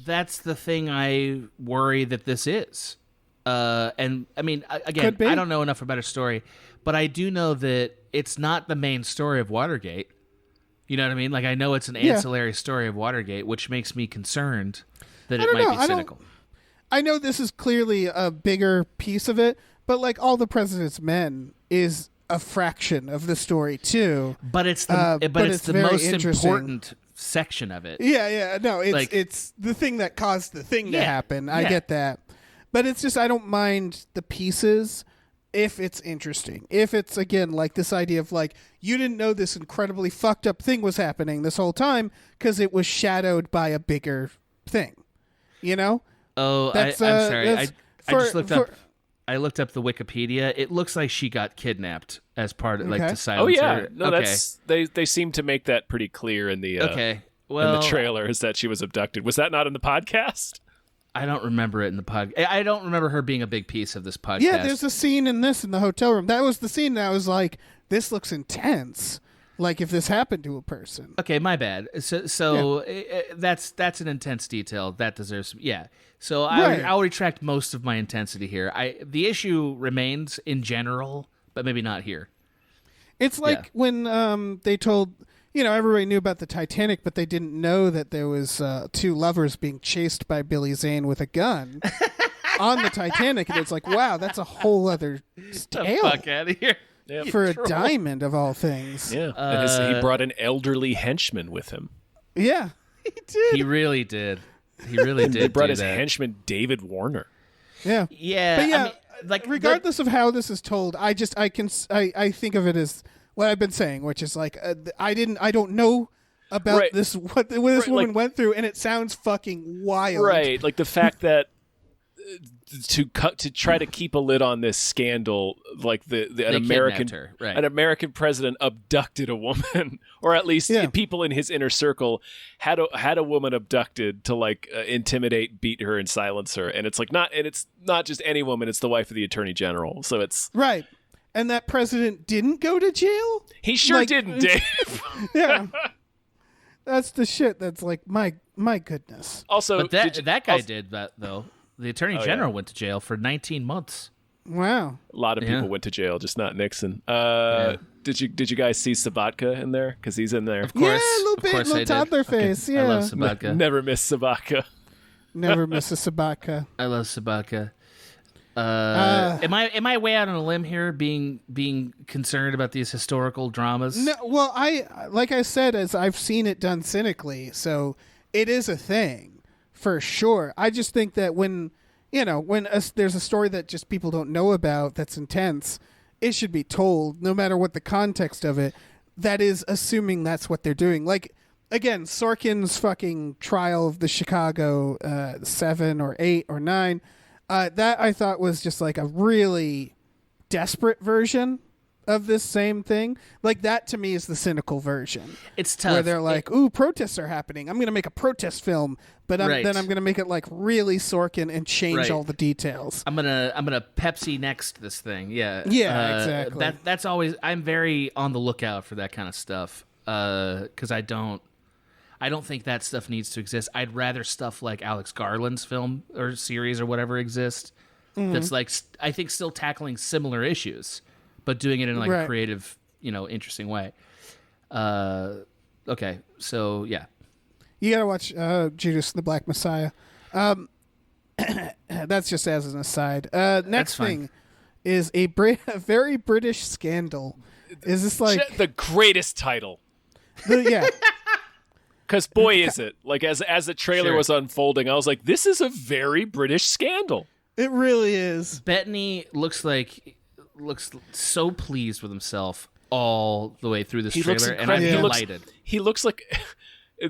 That's the thing I worry that this is. And I mean, again, I don't know enough about her story, but I do know that it's not the main story of Watergate. You know what I mean? Like, I know it's an ancillary story of Watergate, which makes me concerned that it might be cynical. I know this is clearly a bigger piece of it, but like All the President's Men is a fraction of the story too. But it's the most important section of it. Yeah. No, it's the thing that caused the thing to happen. I get that. But it's just, I don't mind the pieces if it's interesting. If it's, again, like this idea of like, you didn't know this incredibly fucked up thing was happening this whole time because it was shadowed by a bigger thing. You know? Oh, I'm sorry. I just looked up. I looked up the Wikipedia. It looks like she got kidnapped as part of to silence her. No, that's they seem to make that pretty clear in the in the trailer is that she was abducted. Was that not in the podcast? I don't remember it in the podcast. I don't remember her being a big piece of this podcast. Yeah, there's a scene in this in the hotel room. That was the scene that I was like, this looks intense. Like if this happened to a person. Okay, my bad. So that's an intense detail that deserves. Yeah. So I'll retract most of my intensity here. The issue remains in general, but maybe not here. It's like when they told, everybody knew about the Titanic, but they didn't know that there was two lovers being chased by Billy Zane with a gun on the Titanic, and it's like, wow, that's a whole other tale. Get the fuck out of here. Yep. For a diamond of all things. Yeah. And he brought an elderly henchman with him. Yeah, he did. He really did. He really did. He brought his henchman, David Warner. Yeah. Yeah. But yeah, I mean, like, regardless of how this is told, I think of it as what I've been saying, which is like, I don't know about this, what this woman went through, and it sounds fucking wild. Right. Like the fact that to try to keep a lid on this scandal, like an American president abducted a woman, or at least people in his inner circle had a woman abducted to like intimidate, beat her, and silence her. And it's not just any woman; it's the wife of the Attorney General. So it's right. And that president didn't go to jail. He sure didn't, Dave. Yeah. That's the shit. That's like my goodness. Also, but that guy did that though. The Attorney General went to jail for 19 months. Wow. A lot of people went to jail, just not Nixon. Did you guys see Sabatka in there? Because he's in there. Of course. Yeah, a little bit, little toddler face. Yeah. I love Sabatka. Never miss Sabatka. Never miss a Sabatka. I love Sabatka. Am I way out on a limb here, being concerned about these historical dramas? No. Well, like I said, as I've seen it done cynically, so it is a thing. For sure. I just think that when there's a story that just people don't know about that's intense, it should be told, no matter what the context of it. That is assuming that's what they're doing. Like, again, Sorkin's fucking trial of the Chicago 7 or 8 or 9, that I thought was just like a really desperate version of this same thing. Like, that to me is the cynical version. It's tough. Where they're like, ooh, protests are happening. I'm going to make a protest film, but then I'm going to make it like really Sorkin and change all the details. I'm gonna Pepsi next this thing. Yeah. Yeah, exactly. That's always, I'm very on the lookout for that kind of stuff. Because I don't think that stuff needs to exist. I'd rather stuff like Alex Garland's film or series or whatever exist. Mm-hmm. That's like, I think, still tackling similar issues, but doing it in like a creative, interesting way. Okay, so yeah. You gotta watch Judas and the Black Messiah. That's just as an aside. Next thing is a very British scandal. Is this like the greatest title? Yeah. Because boy, is it. Like, as the trailer was unfolding, I was like, this is a very British scandal. It really is. Bettany looks so pleased with himself all the way through this trailer, and I'm delighted. He looks like...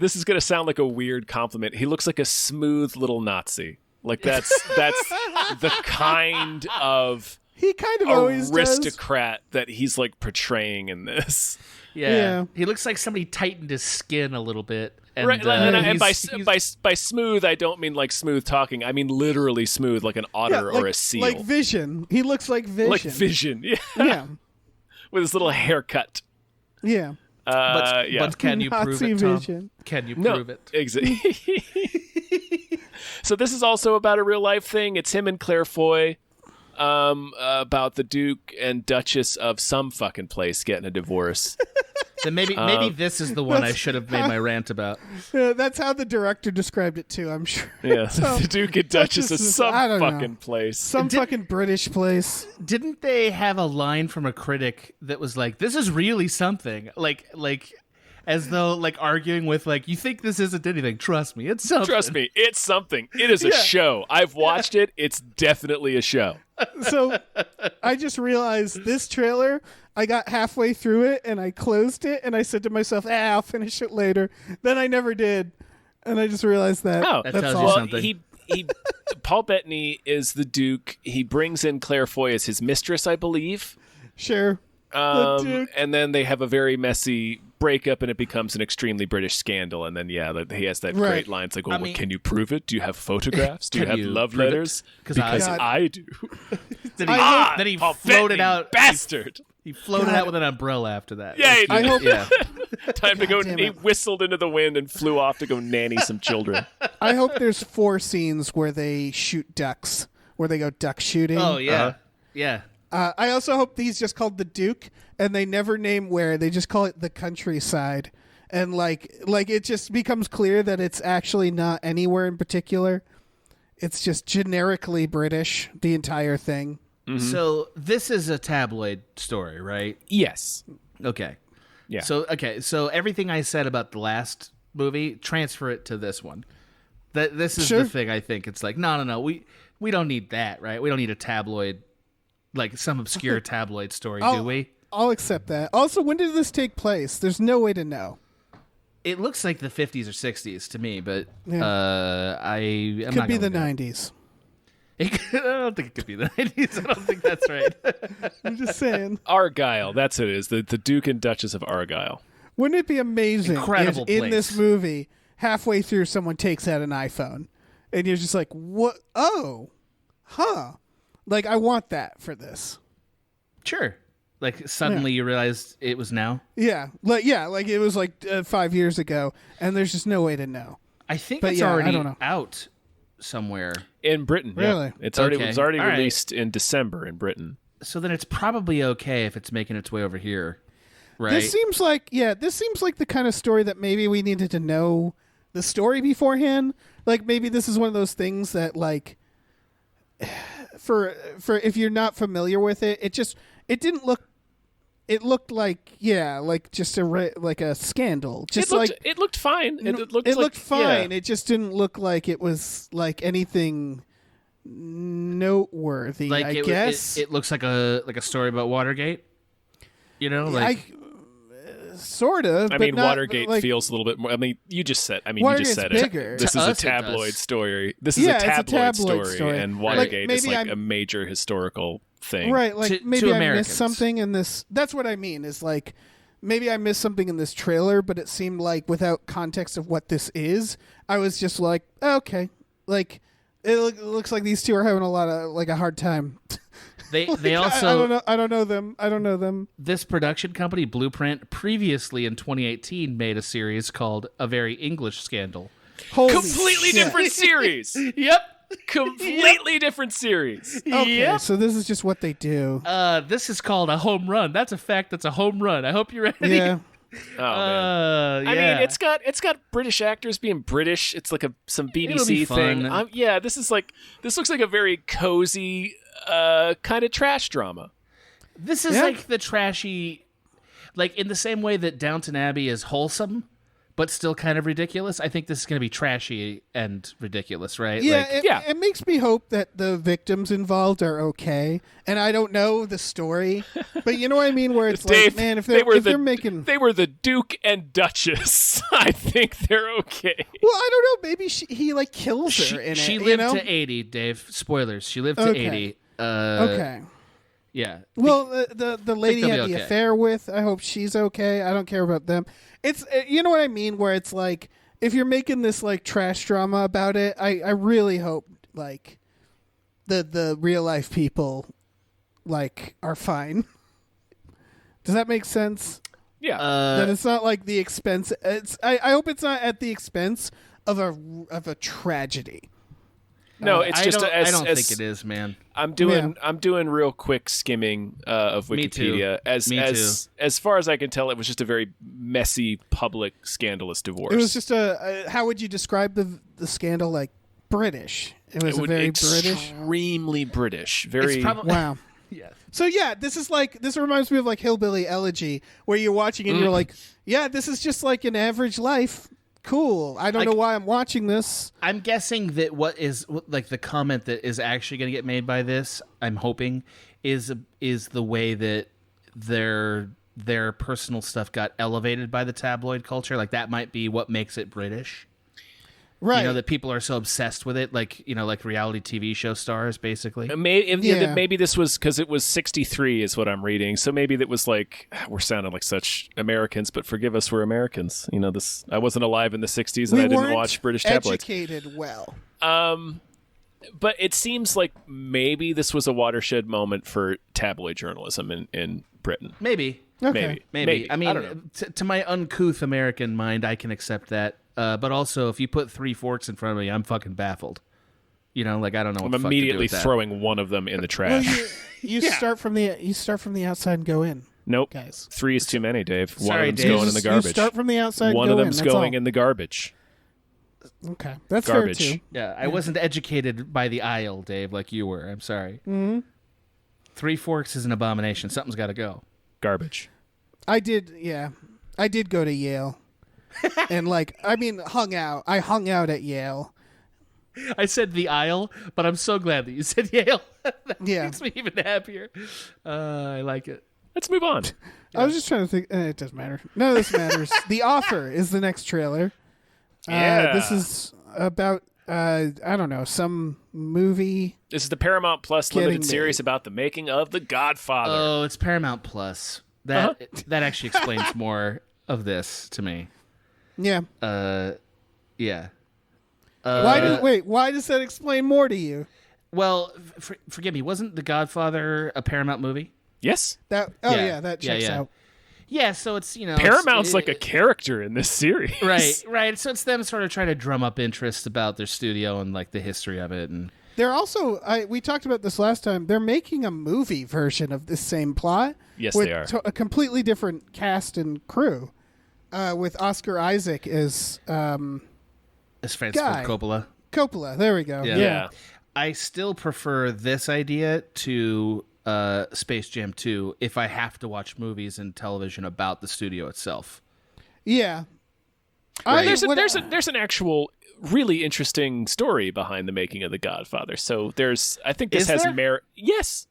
This is going to sound like a weird compliment. He looks like a smooth little Nazi. Like, that's the kind of... He kind of always aristocrat that he's, like, portraying in this. Yeah. He looks like somebody tightened his skin a little bit. And, right, and by smooth, I don't mean like smooth talking. I mean literally smooth, like an otter or a seal. Like Vision. He looks like Vision. Like Vision, yeah. Yeah. With his little haircut. Yeah. But can you prove it, Tom? Vision. Can you prove it? Exactly. So this is also about a real life thing. It's him and Claire Foy. About the Duke and Duchess of some fucking place getting a divorce. Then maybe this is the one I should have made my rant about. Yeah, that's how the director described it too, I'm sure. Yeah, the Duke and Duchess of some fucking place. Some fucking British place. Didn't they have a line from a critic that was like, "This is really something," like as though like arguing with like, "You think this isn't anything? Trust me, it's something." Trust me, it's something. It is a show. I've watched it. It's definitely a show. So I just realized this trailer, I got halfway through it and I closed it and I said to myself, I'll finish it later. Then I never did. And I just realized that. Oh, that tells you something. He Paul Bettany is the Duke. He brings in Claire Foy as his mistress, I believe. Sure. And then they have a very messy breakup and it becomes an extremely British scandal. And then, he has that great line. It's like, well, can you prove it? Do you have photographs? Do you have love letters? Because I do. Then he floated out. Bastard. He floated out with an umbrella after that. Yeah, I hope. Time to go. He whistled into the wind and flew off to go nanny some children. I hope there's 4 scenes where they shoot ducks, where they go duck shooting. Oh, yeah. Yeah. I also hope he's just called the Duke, and they never name where. They just call it the countryside, and like it just becomes clear that it's actually not anywhere in particular. It's just generically British, the entire thing. Mm-hmm. So this is a tabloid story, right? Yes. Okay. Yeah. So everything I said about the last movie, transfer it to this one. This is the thing. I think it's like no. We don't need that, right? We don't need a tabloid. Like some obscure tabloid story, do we? I'll accept that. Also, when did this take place? There's no way to know. It looks like the 50s or 60s to me, but it could be the 90s. I don't think it could be the 90s. I don't think that's right. I'm just saying. Argyle, that's who it is. The Duke and Duchess of Argyle. Wouldn't it be amazing Incredible if in place. this movie, halfway through, someone takes out an iPhone, and you're just like, what? Oh, huh. Like, I want that for this. Sure. Like, suddenly you realized it was now? Yeah. Like it was like 5 years ago, and there's just no way to know. I think it's already out somewhere. In Britain, really? Yeah. It was already released in December in Britain. So then it's probably okay if it's making its way over here, right? This seems like the kind of story that maybe we needed to know the story beforehand. Like, maybe this is one of those things that, like... For if you're not familiar with it, it didn't look. It looked like just a scandal. Just it looked fine. It looked fine. It just didn't look like it was like anything noteworthy. Like I guess it looks like a story about Watergate. You know, like sort of. I mean, Watergate feels a little bit more. I mean, you just said bigger. it. This is a tabloid story. This is a tabloid story, and Watergate is like a major historical thing, right? Like maybe to I missed something in this. That's what I mean. Is like maybe I missed something in this trailer, but it seemed like without context of what this is, I was just like, okay, like it looks like these two are having a hard time. They also I don't know them. This production company, Blueprint, previously in 2018 made a series called A Very English Scandal. Completely different series. Yep. Completely different series. Okay, so this is just what they do. This is called a home run. That's a fact. That's a home run. I hope you're ready. Yeah. Oh man! Yeah. I mean, it's got British actors being British. It's like some BBC thing. This looks like a very cozy kind of trash drama. This is like the trashy, like in the same way that Downton Abbey is wholesome, but still kind of ridiculous. I think this is going to be trashy and ridiculous, right? Yeah, Like, it makes me hope that the victims involved are okay. And I don't know the story, but you know what I mean? Where it's Dave, like, man, if they're making... They were the Duke and Duchess. I think they're okay. Well, I don't know. Maybe he like kills her in it. She lived to 80, Dave. Spoilers. She lived to 80. Okay. Yeah. Well, the lady they'll had be the okay. affair with, I hope she's okay. I don't care about them. It's, you know what I mean? Where it's like, if you're making this like trash drama about it, I really hope like the real life people like are fine. Does that make sense? Yeah. That it's not like the expense. I hope it's not at the expense of a tragedy. No, it's just I don't think it is, man. I'm doing real quick skimming of Wikipedia. Me too. As far as I can tell, it was just a very messy, public, scandalous divorce. It was just how would you describe the scandal? Like British. It was very British. Extremely British. Very. Wow. Yeah. So yeah, this reminds me of like Hillbilly Elegy, where you're watching and you're like, yeah, this is just like an average life. Cool. I don't know why I'm watching this. I'm guessing that what is like the comment that is actually going to get made by this, I'm hoping, is the way that their personal stuff got elevated by the tabloid culture. Like that might be what makes it British. Right. You know, that people are so obsessed with it, like, you know, like reality TV show stars, basically. Maybe this was because it was 63 is what I'm reading. So maybe that was like, we're sounding like such Americans, but forgive us, we're Americans. You know, I wasn't alive in the 60s and I didn't watch British tabloids. Educated well. But it seems like maybe this was a watershed moment for tabloid journalism in Britain. Maybe. Okay. Maybe. I mean, I don't know. to my uncouth American mind, I can accept that. But also, if you put 3 forks in front of me, I'm fucking baffled. You know, like I don't know. I'm what the fuck immediately to do with throwing one of them in the trash. Well, you start from the outside and go in. Nope. Guys. 3 is too many, Dave. Sorry, One of them's Dave. going in the garbage. You start from the outside. One and of go them's in. That's going all. in the garbage. Okay, that's Garbage. fair too. Yeah, I wasn't educated by the aisle, Dave, like you were. I'm sorry. Mm-hmm. 3 forks is an abomination. Something's got to go. Garbage. I did go to Yale. And hung out. I hung out at Yale. I said the aisle, but I'm so glad that you said Yale. That makes me even happier. I like it. Let's move on. I was just trying to think. It doesn't matter. None of this matters. The Offer is the next trailer. Yeah. This is about I don't know, some movie. This is the Paramount Plus limited Getting series about the making of The Godfather. Oh, it's Paramount Plus. That actually explains more of this to me. Yeah. Yeah. Why does that explain more to you? Well, forgive me. Wasn't The Godfather a Paramount movie? Yes. That checks out. Yeah, so it's, you know... Paramount's like a character in this series. Right. So it's them sort of trying to drum up interest about their studio and, like, the history of it. And they're also... we talked about this last time. They're making a movie version of this same plot. Yes, with they are. A completely different cast and crew. With Oscar Isaac as... as Francis Ford Coppola. Coppola, there we go. Yeah. I still prefer this idea to... Space Jam 2 if I have to watch movies and television about the studio itself. Yeah. Right. There's an actual really interesting story behind the making of The Godfather. So I think this has merit. Yes.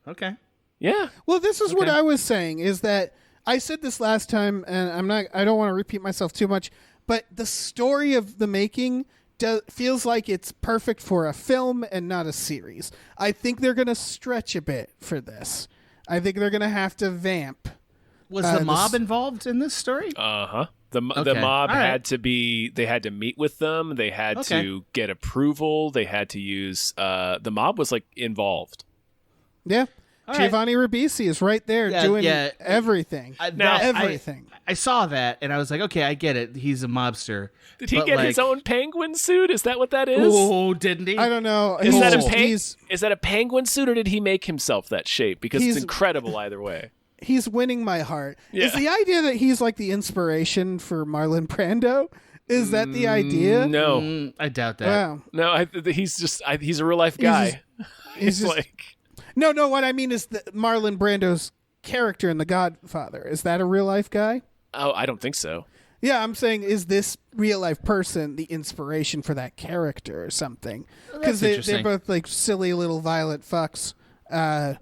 Okay. Yeah. Well, this is what I was saying is that I said this last time and I don't want to repeat myself too much, but the story of the making feels like it's perfect for a film and not a series. I think they're going to stretch a bit for this. I think they're going to have to vamp. Was the mob involved in this story? Uh-huh. The mob had to be... They had to meet with them. They had to get approval. They had to use... the mob was, like, involved. Yeah. Giovanni Ribisi is right there doing everything. Everything. I saw that, and I was like, okay, I get it. He's a mobster. Did he get his own penguin suit? Is that what that is? Oh, didn't he? I don't know. Is that a penguin suit, or did he make himself that shape? Because it's incredible either way. He's winning my heart. Yeah. Is the idea that he's like the inspiration for Marlon Brando? Is that the idea? No. I doubt that. Wow. No, he's a real life guy. He's just like... No, what I mean is that Marlon Brando's character in The Godfather. Is that a real life guy? Oh, I don't think so. Yeah, I'm saying, is this real life person the inspiration for that character or something? Because they're both like silly little violent fucks. And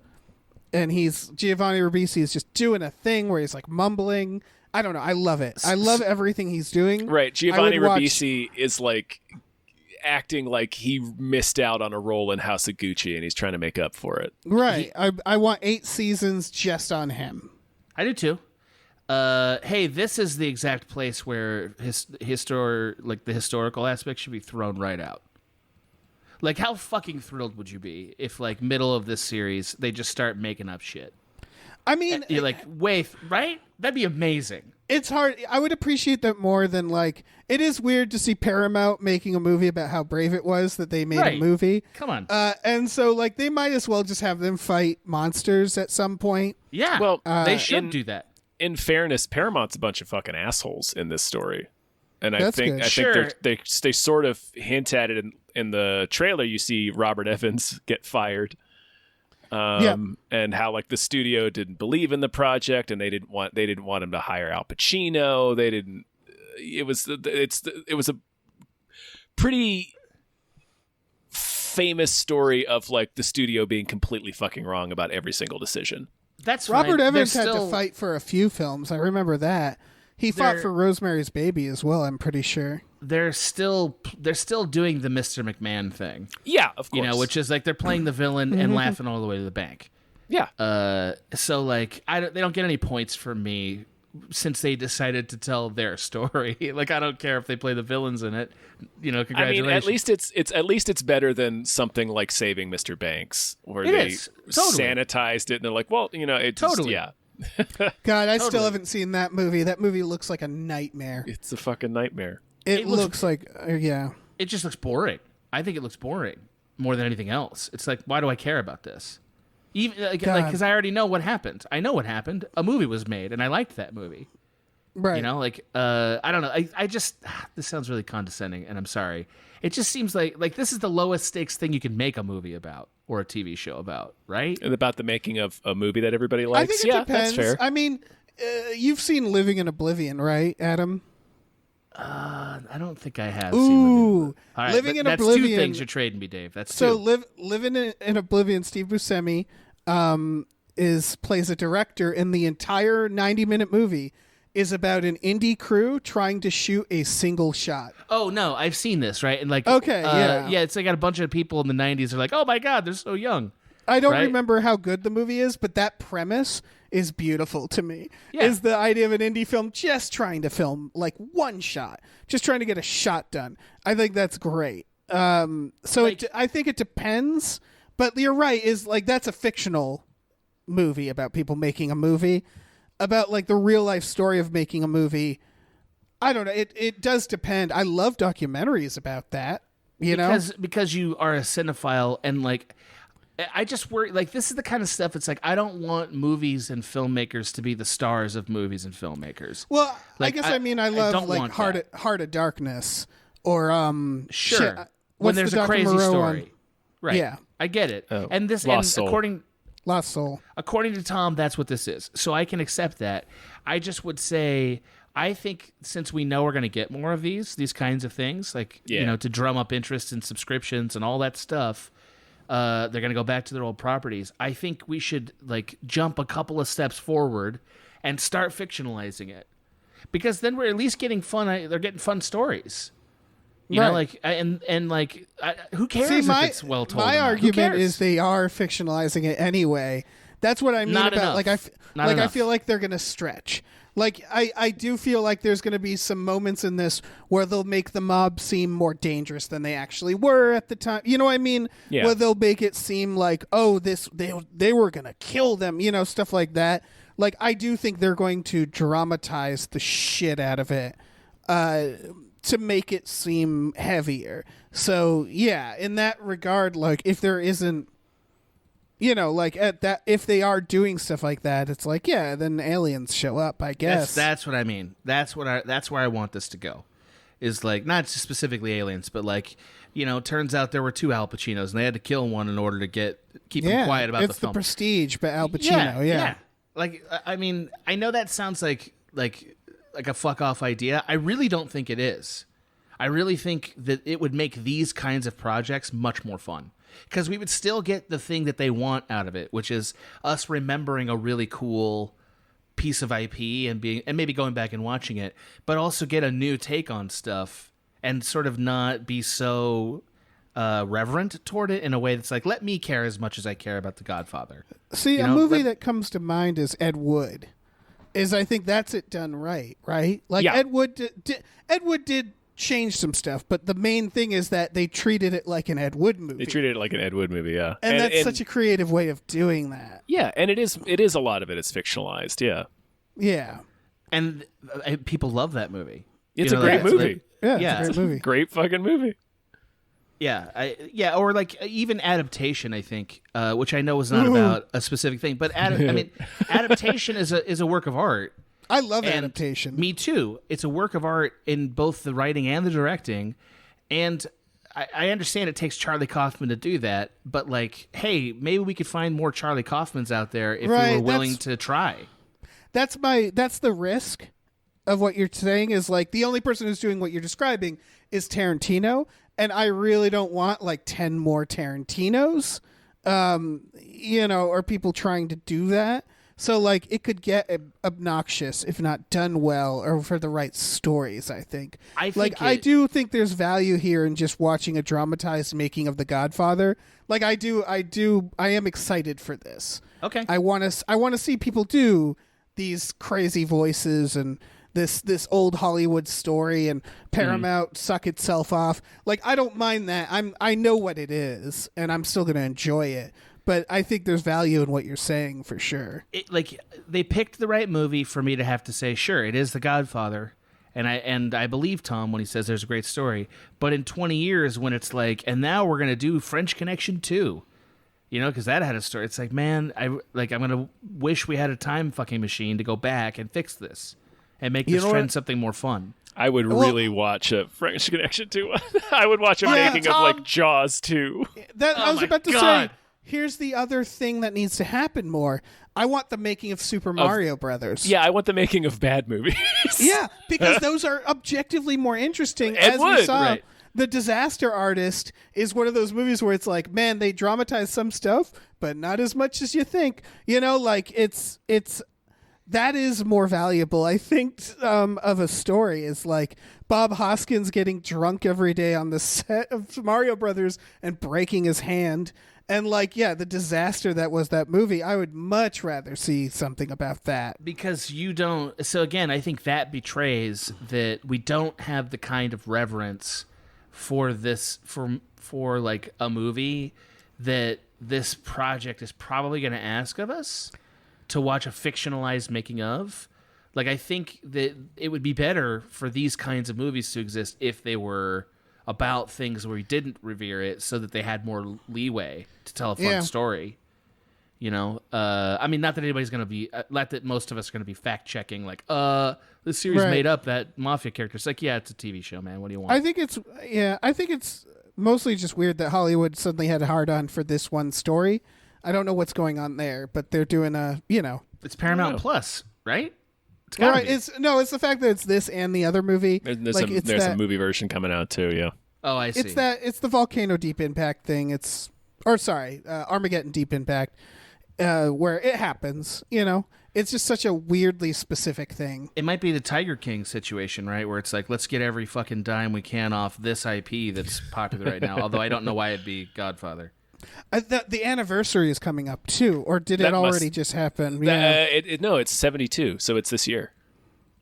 Giovanni Ribisi is just doing a thing where he's like mumbling. I don't know. I love it. I love everything he's doing. Right. Giovanni Ribisi is like acting like he missed out on a role in House of Gucci and he's trying to make up for it. Right. I want 8 seasons just on him. I do too. Hey, this is the exact place where the historical aspect should be thrown right out. Like, how fucking thrilled would you be if, like, middle of this series, they just start making up shit? I mean... You're like, wait, right? That'd be amazing. It's hard. I would appreciate that more than, like... It is weird to see Paramount making a movie about how brave it was that they made a movie. Come on. And so, like, they might as well just have them fight monsters at some point. Yeah, well, they should do that. In fairness, Paramount's a bunch of fucking assholes in this story. And I think they sort of hint at it in the trailer. You see Robert Evans get fired, and how like the studio didn't believe in the project, and they didn't want him to hire Al Pacino. They didn't. It was a pretty famous story of like the studio being completely fucking wrong about every single decision. That's Robert Evans had to fight for a few films. I remember that. He fought for Rosemary's Baby as well, I'm pretty sure. They're still doing the Mr. McMahon thing. Yeah, of course. You know, which is like they're playing the villain and laughing all the way to the bank. Yeah. So like they don't get any points from me since they decided to tell their story. Like, I don't care if they play the villains in it. You know, congratulations. I mean, at least it's better than something like Saving Mr. Banks, where they sanitized it and they're like, well, you know, it totally. Yeah. God, I still haven't seen that movie. That movie looks like a nightmare. It's a fucking nightmare. It looks like, yeah. It just looks boring. I think it looks boring more than anything else. It's like, why do I care about this? Even like because I already know what happened. I know what happened. A movie was made, and I liked that movie. Right. You know, like I don't know. I just this sounds really condescending, and I'm sorry. It just seems like this is the lowest stakes thing you can make a movie about or a TV show about, right? And about the making of a movie that everybody likes. I think it depends. That's fair. I mean, you've seen Living in Oblivion, right, Adam? I don't think I have. Ooh, right, Living in that's Oblivion. That's 2 things you're trading me, Dave. That's so 2. Living in Oblivion. Steve Buscemi plays a director, and the entire 90-minute movie is about an indie crew trying to shoot a single shot. Oh no, I've seen this, right? And like, yeah, it's like got a bunch of people in the 90s are like, oh my god, they're so young. I don't remember how good the movie is, but that premise is beautiful to me. Yeah. Is the idea of an indie film just trying to film like one shot, just trying to get a shot done. I think that's great. I think it depends, but you're right. Is like that's a fictional movie about people making a movie. About like the real life story of making a movie, I don't know. It does depend. I love documentaries about that. Because you are a cinephile, and like I just worry. Like this is the kind of stuff. It's like I don't want movies and filmmakers to be the stars of movies and filmmakers. Well, like, I love like Heart of Darkness or sure shit, when there's a crazy Moreau story, one? right? Yeah, I get it. Oh, and this Lost Soul. Lost Soul. According to Tom, that's what this is. So I can accept that. I just would say, I think since we know we're going to get more of these kinds of things, like, to drum up interest in subscriptions and all that stuff, they're going to go back to their old properties. I think we should like jump a couple of steps forward and start fictionalizing it. Because then we're at least getting fun. They're getting fun stories. You know, like, who cares if it's well told? My argument is they are fictionalizing it anyway. That's what I mean Not about enough. I feel like they're going to stretch. Like, I do feel like there's going to be some moments in this where they'll make the mob seem more dangerous than they actually were at the time. You know what I mean? Yeah. Where they'll make it seem like, oh, they were going to kill them, stuff like that. Like, I do think they're going to dramatize the shit out of it. To make it seem heavier. So, yeah, in that regard, like, if there isn't, if they are doing stuff like that, it's like, yeah, then aliens show up, I guess. That's what I mean. That's where I want this to go. Is like, not just specifically aliens, but like, turns out there were 2 Al Pacinos, and they had to kill one in order to keep them quiet about the film. It's the Prestige, but Al Pacino, yeah. Like, I mean, I know that sounds like like a fuck off idea. I really don't think it is. I really think that it would make these kinds of projects much more fun because we would still get the thing that they want out of it, which is us remembering a really cool piece of IP and maybe going back and watching it, but also get a new take on stuff and sort of not be so reverent toward it in a way that's like, let me care as much as I care about The Godfather. See, a movie that comes to mind is Ed Wood. I think that's it done right? Like Ed Wood did change some stuff, but the main thing is that they treated it like an Ed Wood movie. They treated it like an Ed Wood movie, yeah. And that's such a creative way of doing that. Yeah, and it is a lot of it is fictionalized, yeah. Yeah. And people love that movie. It's a great movie. It's a great movie. Great fucking movie. Yeah, or like even adaptation, I think, which I know is not about a specific thing, but adaptation is a work of art. I love adaptation. Me too. It's a work of art in both the writing and the directing, and I understand it takes Charlie Kaufman to do that, but like, hey, maybe we could find more Charlie Kaufmans out there if we were willing to try. That's the risk of what you're saying is like the only person who's doing what you're describing is Tarantino, and I really don't want like 10 more Tarantinos, or people trying to do that. So like it could get obnoxious if not done well or for the right stories, I think. I do think there's value here in just watching a dramatized making of The Godfather. Like I am excited for this. Okay. I want to see people do these crazy voices and this old Hollywood story and Paramount suck itself off. Like I don't mind that. I know what it is and I'm still going to enjoy it. But I think there's value in what you're saying for sure. They picked the right movie for me to have to say, sure, it is The Godfather, and I believe Tom when he says there's a great story. But in 20 years, when it's like, and now we're gonna do French Connection 2, because that had a story. It's like, man, I'm gonna wish we had a time fucking machine to go back and fix this and make this trend something more fun. I would really watch a French Connection 2. I would watch a making of like Jaws 2. I was about to say. Here's the other thing that needs to happen more. I want the making of Super Mario Brothers. Yeah, I want the making of bad movies. Yeah, because those are objectively more interesting. We saw, The Disaster Artist is one of those movies where it's like, man, they dramatize some stuff, but not as much as you think. That is more valuable, I think, of a story is like Bob Hoskins getting drunk every day on the set of Mario Brothers and breaking his hand. And the disaster that was that movie, I would much rather see something about that. Because you don't... So again, I think that betrays that we don't have the kind of reverence for this, for like a movie that this project is probably going to ask of us to watch a fictionalized making of. Like, I think that it would be better for these kinds of movies to exist if they were about things where we didn't revere it so that they had more leeway to tell a fun story. Not that anybody's going to be, not that most of us are going to be fact checking like, this series made up that mafia character. It's like, yeah, it's a TV show, man. What do you want? I think it's mostly just weird that Hollywood suddenly had a hard on for this one story. I don't know what's going on there, but they're doing it's Paramount Plus, right? It's the fact that it's this and the other movie. There's a movie version coming out too. Yeah. Oh, I see. It's the Volcano Deep Impact thing. Armageddon Deep Impact, where it happens. It's just such a weirdly specific thing. It might be the Tiger King situation, right? Where it's like, let's get every fucking dime we can off this IP that's popular right now. Although I don't know why it'd be Godfather. The anniversary is coming up too, or did it already just happen? No, it's 72, so it's this year.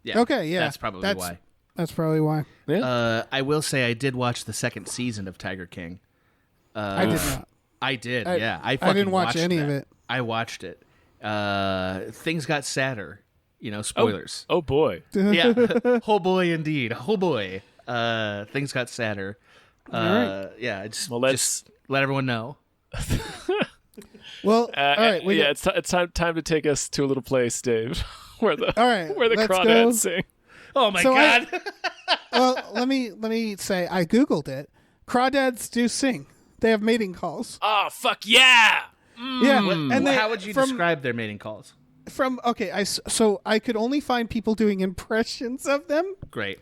Yeah. Okay, yeah, that's probably why. That's probably why. Yeah. I will say I did watch the second season of Tiger King. I did not. I did. Yeah, I didn't watch any of it. I watched it. Things got sadder. Spoilers. Oh boy. Yeah. Oh boy, indeed. Oh boy. Things got sadder. Right. Yeah. Just let everyone know. Well, all right. It's time to take us to a little place, Dave, where the let's Crawdads go. sing. Oh my God! Well, let me say I googled it. Crawdads do sing. They have mating calls. Oh fuck yeah! Yeah, and how would you describe their mating calls? so I could only find people doing impressions of them. Great.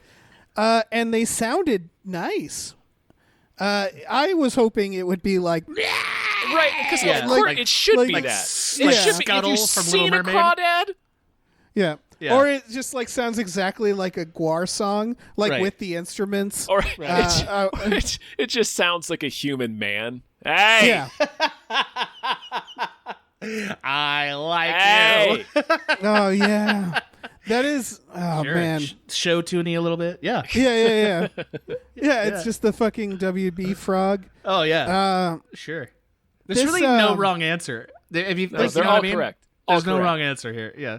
And they sounded nice. I was hoping it would be like, right? Because it should be that. It should be. Have you seen a Crawdad? Yeah. Or it just like sounds exactly like a Gwar song, like with the instruments. Or it just sounds like a human man. Hey. Yeah. I like you. Oh yeah. That is sure. Man. Show tuning a little bit. Yeah. Yeah. Yeah, it's just the fucking WB frog. Oh yeah. Sure. There's really no wrong answer. If you, they're all correct. There's no wrong answer here. Yeah.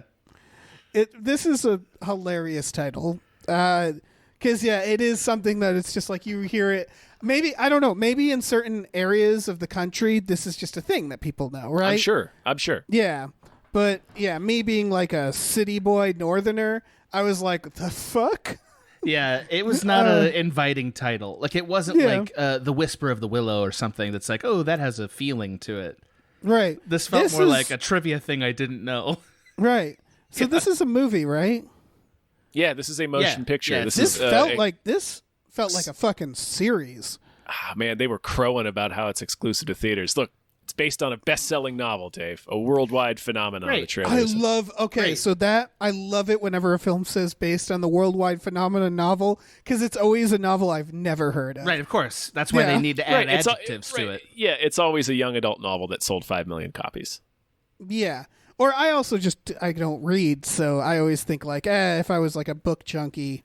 This is a hilarious title. Because it is something that it's just like you hear it. Maybe, I don't know, maybe in certain areas of the country, this is just a thing that people know, right? I'm sure. Yeah. But yeah, me being like a city boy northerner, I was like, the fuck? Yeah, it was not an inviting title. Like, it wasn't like The Whisper of the Willow or something that's like, oh, that has a feeling to it. Right. This felt more like a trivia thing I didn't know. Right. So this is a movie, right? Yeah, this is a motion picture. Yeah, this felt like a fucking series. Ah, man, they were crowing about how it's exclusive to theaters. Look, it's based on a best-selling novel, Dave, a worldwide phenomenon. Right. The trailers. I love it whenever a film says based on the worldwide phenomenon novel, because it's always a novel I've never heard of. Right, of course. That's why they need to add adjectives to it. Yeah, it's always a young adult novel that sold 5 million copies. Yeah. Or I also I don't read, so I always think like, if I was like a book junkie,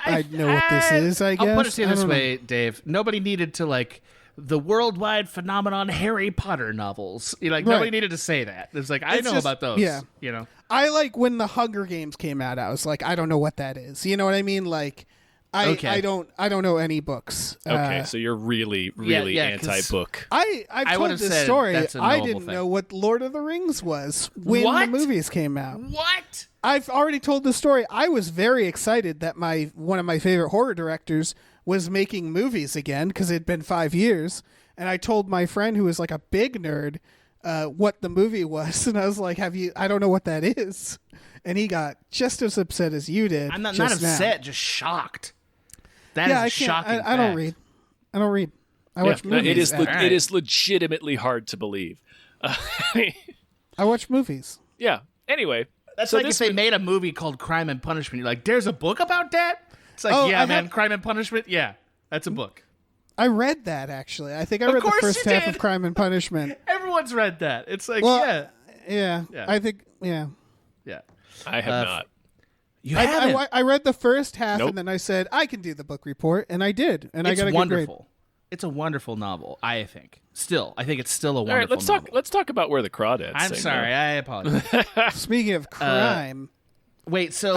I'd know what this is, I guess. I'll put it to you this way, Dave. Nobody needed to like the worldwide phenomenon Harry Potter novels. Nobody needed to say that. It's like, I know about those. Yeah. You know? I like when the Hunger Games came out, I was like, I don't know what that is. You know what I mean? Like, I don't know any books. Okay, so you're really anti-book. I've told this story. I didn't know what Lord of the Rings was when the movies came out. What? I've already told the story. I was very excited that one of my favorite horror directors was making movies again because it had been 5 years. And I told my friend who was like a big nerd what the movie was. And I was like, I don't know what that is. And he got just as upset as you did. I'm not upset, just shocked. That is shocking. I don't read. I watch movies. It is legitimately hard to believe. I watch movies. Yeah. Anyway. That's like if they made a movie called Crime and Punishment. You're like, there's a book about that? It's like, Crime and Punishment? Yeah, that's a book. I read that, actually. I think I read the first half of Crime and Punishment. Everyone's read that. It's like, Yeah. I think, yeah. Yeah. I have not. You haven't? I read the first half, and then I said, I can do the book report, and I did. And I got a good grade. It's a wonderful novel, I think. I think it's still a wonderful novel. Let's talk about where the Crawdads I'm sorry, I apologize. Speaking of crime. Wait, so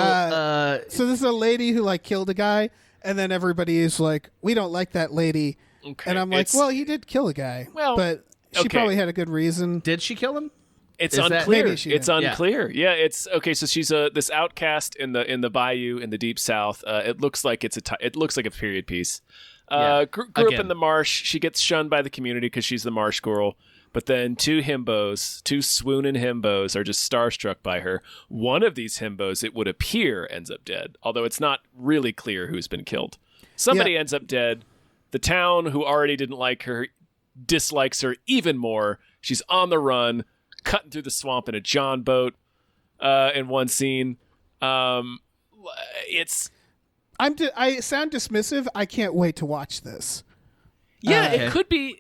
this is a lady who like killed a guy, and then everybody is like, we don't like that lady. Okay. And I'm like, well, he did kill a guy. Well, but she probably had a good reason. Did she kill him? It's unclear. It's unclear. Yeah, it's okay. So she's this outcast in the bayou in the deep south. It looks like it looks like a period piece. Grew up in the marsh. She gets shunned by the community because she's the marsh girl. But then two swooning himbos are just starstruck by her. One of these himbos, it would appear, ends up dead. Although it's not really clear who's been killed. Somebody ends up dead. The town, who already didn't like her, dislikes her even more. She's on the run, cutting through the swamp in a John boat in one scene. I sound dismissive. I can't wait to watch this. Yeah, it could be.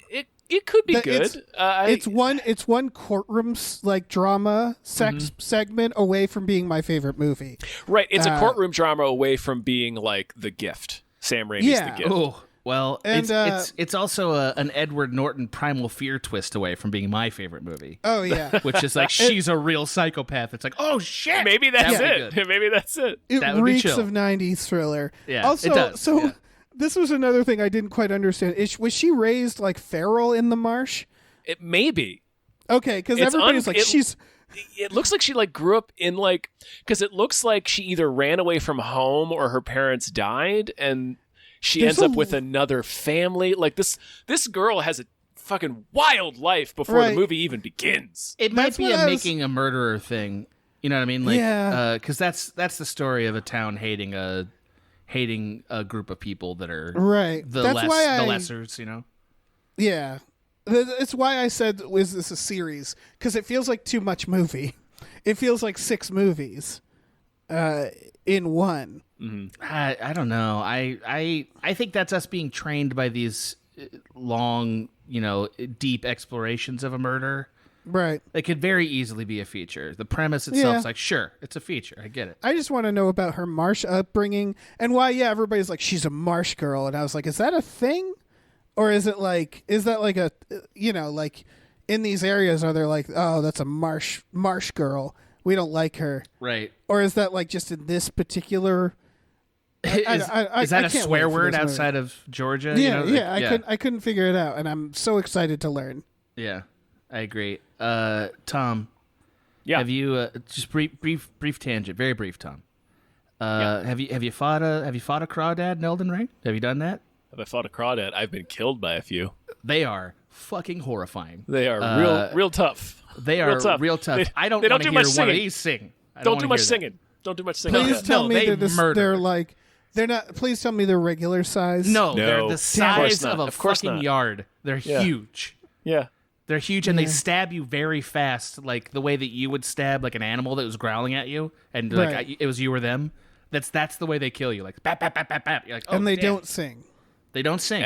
It could be good. It's one courtroom like drama segment away from being my favorite movie. Right, it's a courtroom drama away from being like The Gift. Sam Raimi's The Gift. Oh, well, and it's also an Edward Norton Primal Fear twist away from being my favorite movie. Oh yeah, which is like she's a real psychopath. It's like, oh shit, maybe that's it. Maybe that's it. It reeks of '90s thriller. Yeah, also, it does. So. Yeah. This was another thing I didn't quite understand. Was she raised like feral in the marsh? It may be. Okay, because everybody's like, she's... It looks like she like grew up in like... Because it looks like she either ran away from home or her parents died and she ends up with another family. Like this girl has a fucking wild life before the movie even begins. It might be a making a murderer thing. You know what I mean? Like, because that's the story of a town hating a group of people that are the lessers. You know? Yeah, it's why I said, "Was this a series?" Because it feels like too much movie. It feels like 6 movies in one. Mm-hmm. I don't know. I think that's us being trained by these long, deep explorations of a murder. Right. It could very easily be a feature. The premise itself is like, sure, it's a feature. I get it. I just want to know about her marsh upbringing and why, everybody's like, she's a marsh girl. And I was like, is that a thing? Or is that like a, like in these areas, are they like, oh, that's a marsh girl. We don't like her. Right. Or is that like just in this particular... Is that a swear word outside of Georgia? Yeah, I couldn't figure it out. And I'm so excited to learn. Yeah. I agree. Tom. Yeah. Have you just brief tangent, very brief, Tom. Have you fought a Crawdad in Elden Ring? Have you done that? Have I fought a Crawdad? I've been killed by a few. They are fucking horrifying. They are real tough. They are real tough. I don't want to hear one of these sing. Don't do much singing. Don't do much singing. Please tell me they're like they're not. Please tell me they're regular size. No, they're the size of a fucking yard. They're huge. Yeah. They're huge, and they stab you very fast, like the way that you would stab like an animal that was growling at you, and like it was you or them. That's the way they kill you, like bap bap bap bap bap. You're like, oh, and they don't sing. They don't sing.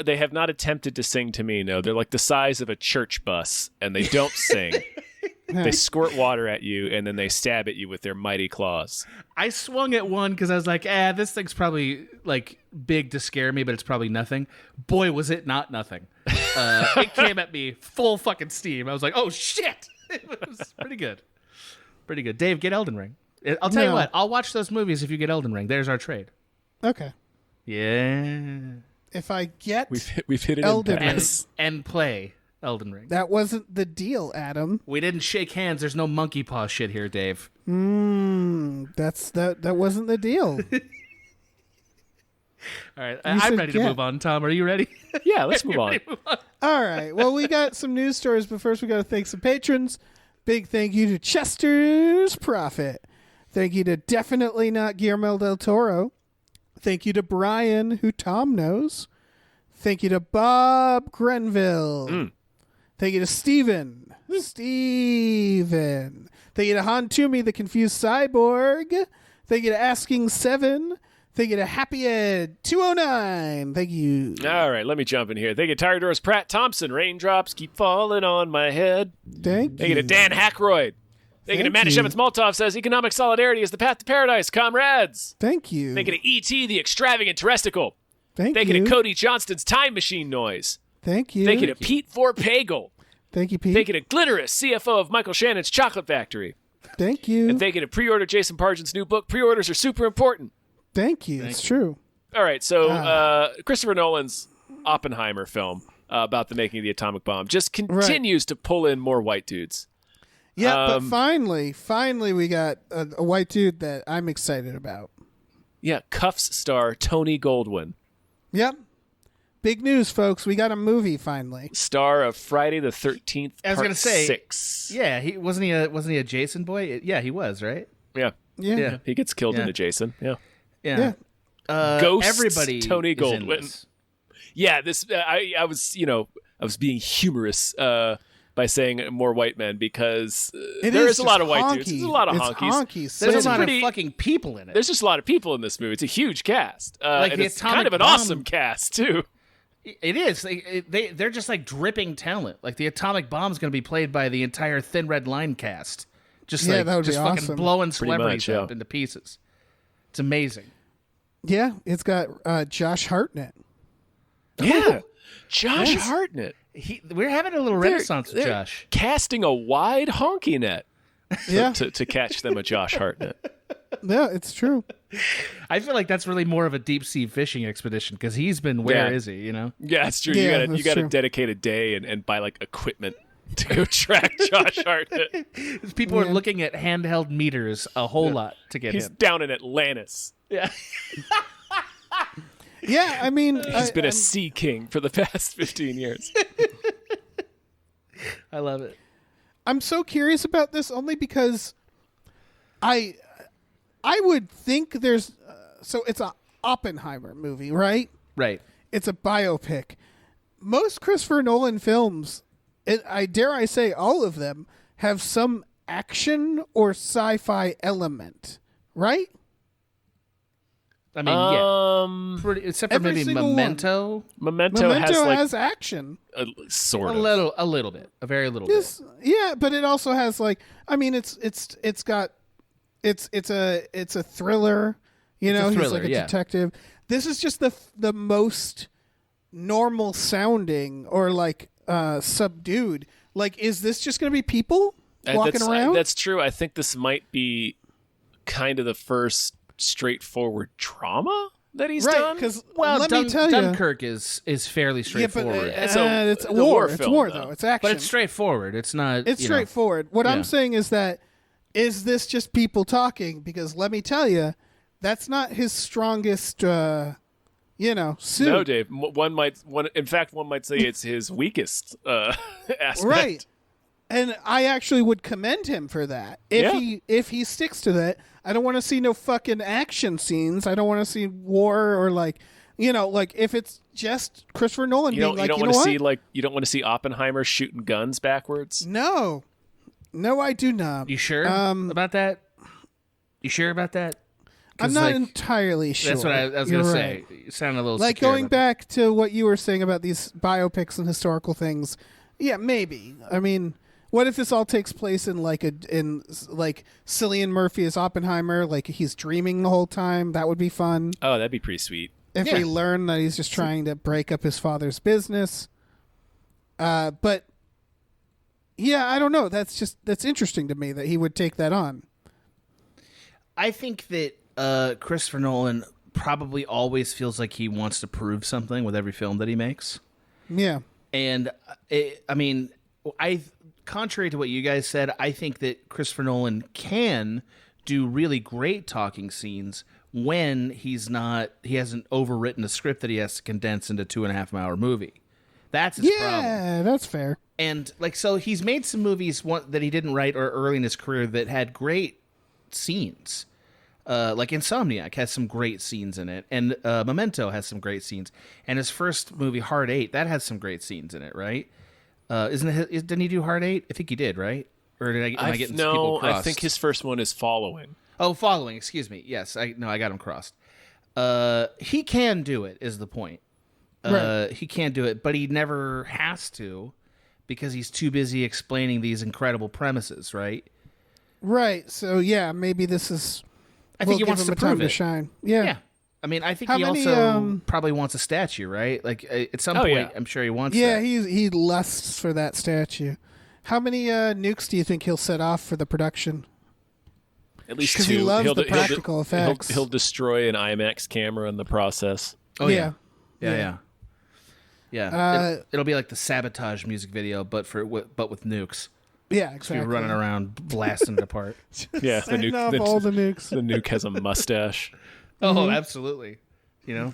They have not attempted to sing to me. No, they're like the size of a church bus, and they don't sing. They squirt water at you, and then they stab at you with their mighty claws. I swung at one because I was like, this thing's probably like big to scare me, but it's probably nothing. Boy, was it not nothing. It came at me full fucking steam. I was like, oh shit. It was pretty good. Pretty good. Dave, get Elden Ring. I'll tell you what, I'll watch those movies if you get Elden Ring. There's our trade. Okay. Yeah. If I get we've hit it Elden Ring and play Elden Ring. That wasn't the deal, Adam. We didn't shake hands. There's no monkey paw shit here, Dave. That wasn't the deal. All right, I'm ready to move on. Tom, are you ready? Yeah, let's move on. All right. Well, we got some news stories, but first we got to thank some patrons. Big thank you to Chester's Prophet. Thank you to Definitely Not Guillermo del Toro. Thank you to Brian, who Tom knows. Thank you to Bob Grenville. Thank you to Steven. Thank you to Han Toomey, the Confused Cyborg. Thank you to Asking Seven. Thank you to Happy Ed 209. Thank you. All right, let me jump in here. Thank you to Tiger Doors Pratt Thompson. Raindrops keep falling on my head. Thank you to Dan Hackroyd. Thank you to Manny Shevitz Maltov says economic solidarity is the path to paradise, comrades. Thank you. Thank you to E.T. the Extravagant Terresticle. Thank you. Thank you to Cody Johnston's Time Machine Noise. Thank you. Thank you to Pete Vorpagel. Thank you, Pete. Thank you to Glitterous, CFO of Michael Shannon's Chocolate Factory. Thank you. And thank you to pre-order Jason Pargin's new book. Pre-orders are super important. Thank you. It's true. All right, so Christopher Nolan's Oppenheimer film about the making of the atomic bomb just continues to pull in more white dudes. Yeah, but finally we got a white dude that I'm excited about. Yeah, Kuffs star Tony Goldwyn. Yep. Big news, folks. We got a movie finally. Star of Friday the 13th, I was going to say 6. Yeah, he wasn't he a Jason boy? Yeah, he was, right? Yeah. He gets killed in a Jason. Yeah. Ghosts, everybody Tony Goldwyn. Yeah, this I was being humorous by saying more white men because there is a lot of white dudes. There's a lot of honkies. There's a lot of fucking people in it. There's just a lot of people in this movie. It's a huge cast. Like and it's kind of an awesome cast, too. It is. They're just like dripping talent. Like the atomic bomb is going to be played by the entire Thin Red Line cast. Just that would be fucking awesome. blowing celebrities up into pieces. It's amazing. Yeah, it's got Josh Hartnett. Yeah, Josh Hartnett. We're having a little renaissance with Josh. Casting a wide honky net to catch them a Josh Hartnett. Yeah, it's true. I feel like that's really more of a deep sea fishing expedition because he's been where is he? You know? Yeah, it's true. You got to dedicate a day and buy like equipment to go track Josh Hartnett. People are looking at handheld meters a whole lot to get him. He's down in Atlantis. Yeah. Yeah, I mean... He's been a sea king for the past 15 years. I love it. I'm so curious about this only because I would think there's so it's a Oppenheimer movie, right? Right. It's a biopic. Most Christopher Nolan films, I dare I say all of them, have some action or sci-fi element, right? I mean, pretty, except for every maybe single Memento. one. Memento has action. Sort of. A little bit, a very little bit. Yeah, but it also has like, I mean, it's a thriller. You know, he's like a detective. This is just the most normal sounding or like subdued. Like, is this just going to be people walking around? That's true. I think this might be kind of the first straightforward drama that he's done. Because let me tell you, Dunkirk is fairly straightforward. Yeah, but it's a war. It's war, though. It's action. But it's straightforward. It's not. It's straightforward. What I'm saying is that is this just people talking? Because let me tell you, that's not his strongest. Suit. No, Dave. One might say it's his weakest aspect. Right. And I actually would commend him for that. If he sticks to that, I don't want to see no fucking action scenes. I don't want to see war or like if it's just Christopher Nolan being like, you don't want to see Oppenheimer shooting guns backwards. No, I do not. You sure about that? You sure about that? I'm not entirely sure. That's what I was going to say. You sound a little like going back to what you were saying about these biopics and historical things. Yeah, maybe. I mean, what if this all takes place in Cillian Murphy as Oppenheimer? Like he's dreaming the whole time. That would be fun. Oh, that'd be pretty sweet. If we learn that he's just trying to break up his father's business. But yeah, I don't know. That's interesting to me that he would take that on. I think that Christopher Nolan probably always feels like he wants to prove something with every film that he makes. Yeah. And contrary to what you guys said, I think that Christopher Nolan can do really great talking scenes when he hasn't overwritten a script that he has to condense into 2.5 hour movie. That's his problem. Yeah, that's fair. And so he's made some movies that he didn't write or early in his career that had great scenes. Like Insomniac has some great scenes in it, and Memento has some great scenes. And his first movie, Hard 8, that has some great scenes in it, right? Didn't he do Hard 8? I think he did, right? Or am I getting people crossed? I think his first one is Following. Oh, Following. Excuse me. Yes, I got him crossed. He can do it. Is the point? Right. He can do it, but he never has to because he's too busy explaining these incredible premises, right? Right. So yeah, maybe this is. I think he wants to prove it. To shine. Yeah. I mean, I think he also probably wants a statue, right? Like at some point, I'm sure he wants. Yeah, that. he lusts for that statue. How many nukes do you think he'll set off for the production? At least 'cause 2. He loves the practical effects. He'll destroy an IMAX camera in the process. Oh yeah. It'll be like the Sabotage music video, but with nukes. Yeah, exactly. You're running around blasting it apart. Yeah, the nuke. All the nukes. The nuke has a mustache. Oh, absolutely. Yeah.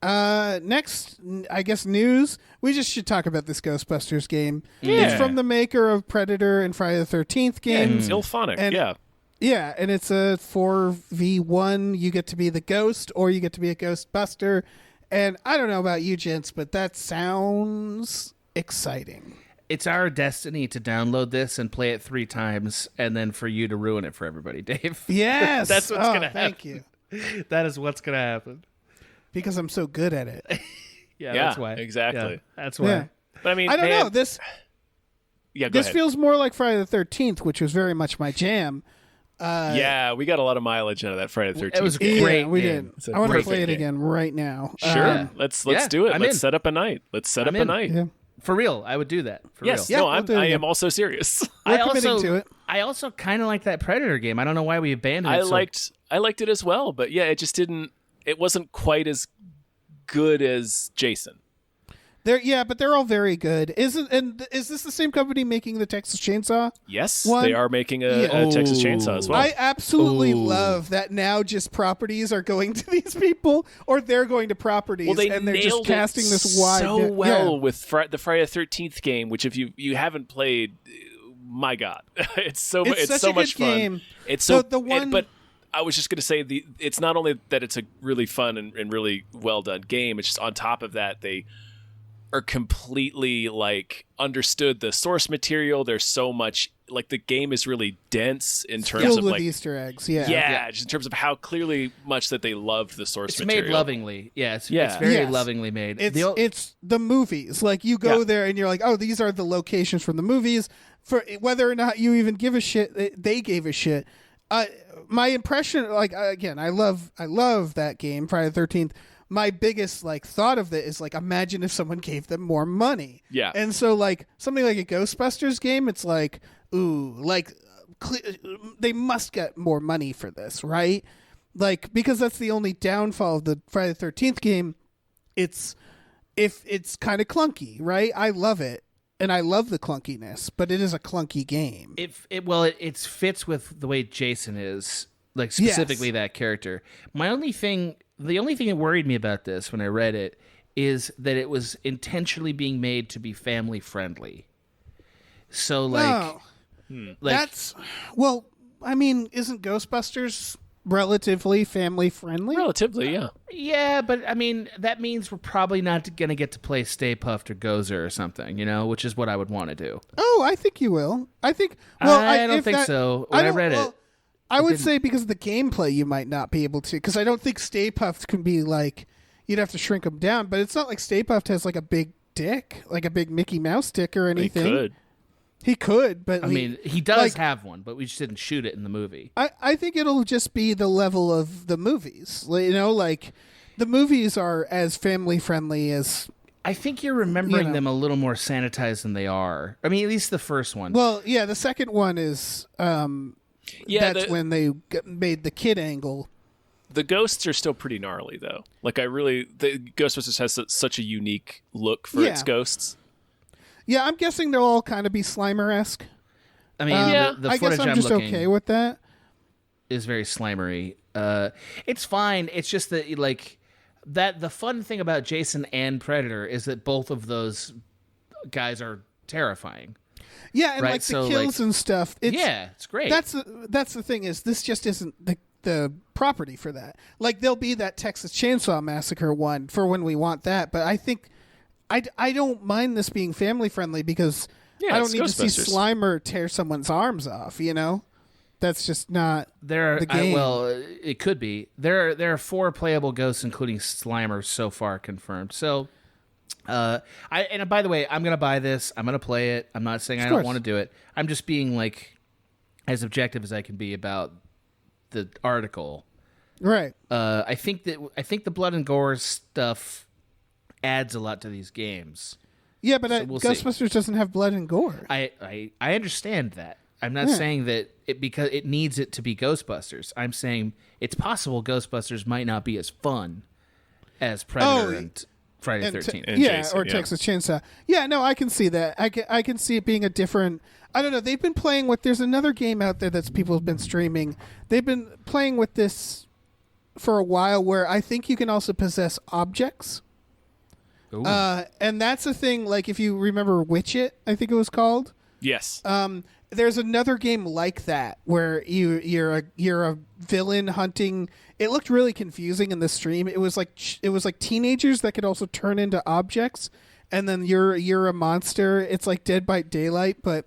Next, I guess news. We just should talk about this Ghostbusters game. Yeah. It's from the maker of Predator and Friday the 13th games. Yeah, it's Ilphonic. Yeah, and it's a 4v1. You get to be the ghost or you get to be a Ghostbuster. And I don't know about you, gents, but that sounds exciting. It's our destiny to download this and play it 3 times, and then for you to ruin it for everybody, Dave. Yes, that's what's going to happen. Thank you. That is what's going to happen because I'm so good at it. That's why. Exactly. Yeah, that's why. Yeah. But I mean, I don't know this. Yeah, this feels more like Friday the 13th, which was very much my jam. We got a lot of mileage out of that Friday the 13th. It was great. Yeah, we did. I want to play it again right now. Sure, let's do it. Let's set up a night. Yeah. For real, I would do that. For yes, real. no, I am also serious. We're committing to it. I also kind of like that Predator game. I don't know why we abandoned it. I liked it as well, but yeah, it just didn't. It wasn't quite as good as Jason. they're all very good. Is this the same company making the Texas Chainsaw? Yes, one? they are making a Texas Chainsaw as well. I absolutely love that now just properties are going to these people, or they're going to properties, and they're just casting this wide so well with the Friday the 13th game, which if you haven't played, my God, it's so much fun. Game. It's so the one. But I was just going to say it's not only that it's a really fun and really well done game. It's just on top of that they are completely like understood the source material. There's so much like the game is really dense in terms filled of with like Easter eggs. Just in terms of how clearly much that they loved the source material. It's made lovingly. It's very lovingly made. It's the movies. Like you go there and you're like, oh, these are the locations from the movies. For whether or not you even give a shit, they gave a shit. My impression, like again, I love that game, Friday the 13th. My biggest like thought of it is like, imagine if someone gave them more money. Yeah. And so like something like a Ghostbusters game, it's like, ooh, like they must get more money for this, right? Like because that's the only downfall of the Friday the 13th game. It's kind of clunky, right? I love it. And I love the clunkiness, but it is a clunky game. It fits with the way Jason is, like specifically that character. The only thing that worried me about this when I read it is that it was intentionally being made to be family friendly. So that's I mean, isn't Ghostbusters relatively family friendly? Relatively, yeah. Yeah, but I mean, that means we're probably not going to get to play Stay Puft or Gozer or something, which is what I would want to do. Oh, I think you will. I think. Well, I don't think so. When I read it, I would say because of the gameplay, you might not be able to. Because I don't think Stay Puft can be like you'd have to shrink them down. But it's not like Stay Puft has like a big dick, like a big Mickey Mouse dick or anything. He could, but I mean, he does have one, but we just didn't shoot it in the movie. I think it'll just be the level of the movies. Like the movies are as family friendly as. I think you're remembering them a little more sanitized than they are. I mean, at least the first one. Well, yeah, the second one is. That's when they made the kid angle. The ghosts are still pretty gnarly, though. Like the Ghostbusters has such a unique look for its ghosts. Yeah, I'm guessing they'll all kind of be Slimer-esque. I mean, the I footage guess I'm just okay with that. Is very Slimery. It's fine. It's just that like that. The fun thing about Jason and Predator is that both of those guys are terrifying. Yeah, and like the kills and stuff. It's great. That's the thing is this just isn't the property for that. Like there'll be that Texas Chainsaw Massacre one for when we want that, but I think. I don't mind this being family friendly because I don't need to see Slimer tear someone's arms off. That's just not the game. It could be. There are 4 playable ghosts, including Slimer, so far confirmed. So, and by the way, I'm gonna buy this. I'm gonna play it. I'm not saying I don't want to do it. I'm just being like as objective as I can be about the article. Right. I think the blood and gore stuff adds a lot to these games. Yeah, but Ghostbusters doesn't have blood and gore. I understand that. I'm not saying that because it needs it to be Ghostbusters. I'm saying it's possible Ghostbusters might not be as fun as Predator and Friday the 13th. Jason, Texas Chainsaw. Yeah, no, I can see that. I can see it being a different. I don't know. They've been playing with. There's another game out there that's people have been streaming. They've been playing with this for a while, where I think you can also possess objects. And that's a thing, like if you remember Witch It, I think it was called. Yes. There's another game like that where you're a villain hunting. It looked really confusing in the stream. It was like teenagers that could also turn into objects, and then you're a monster. It's like Dead by Daylight, but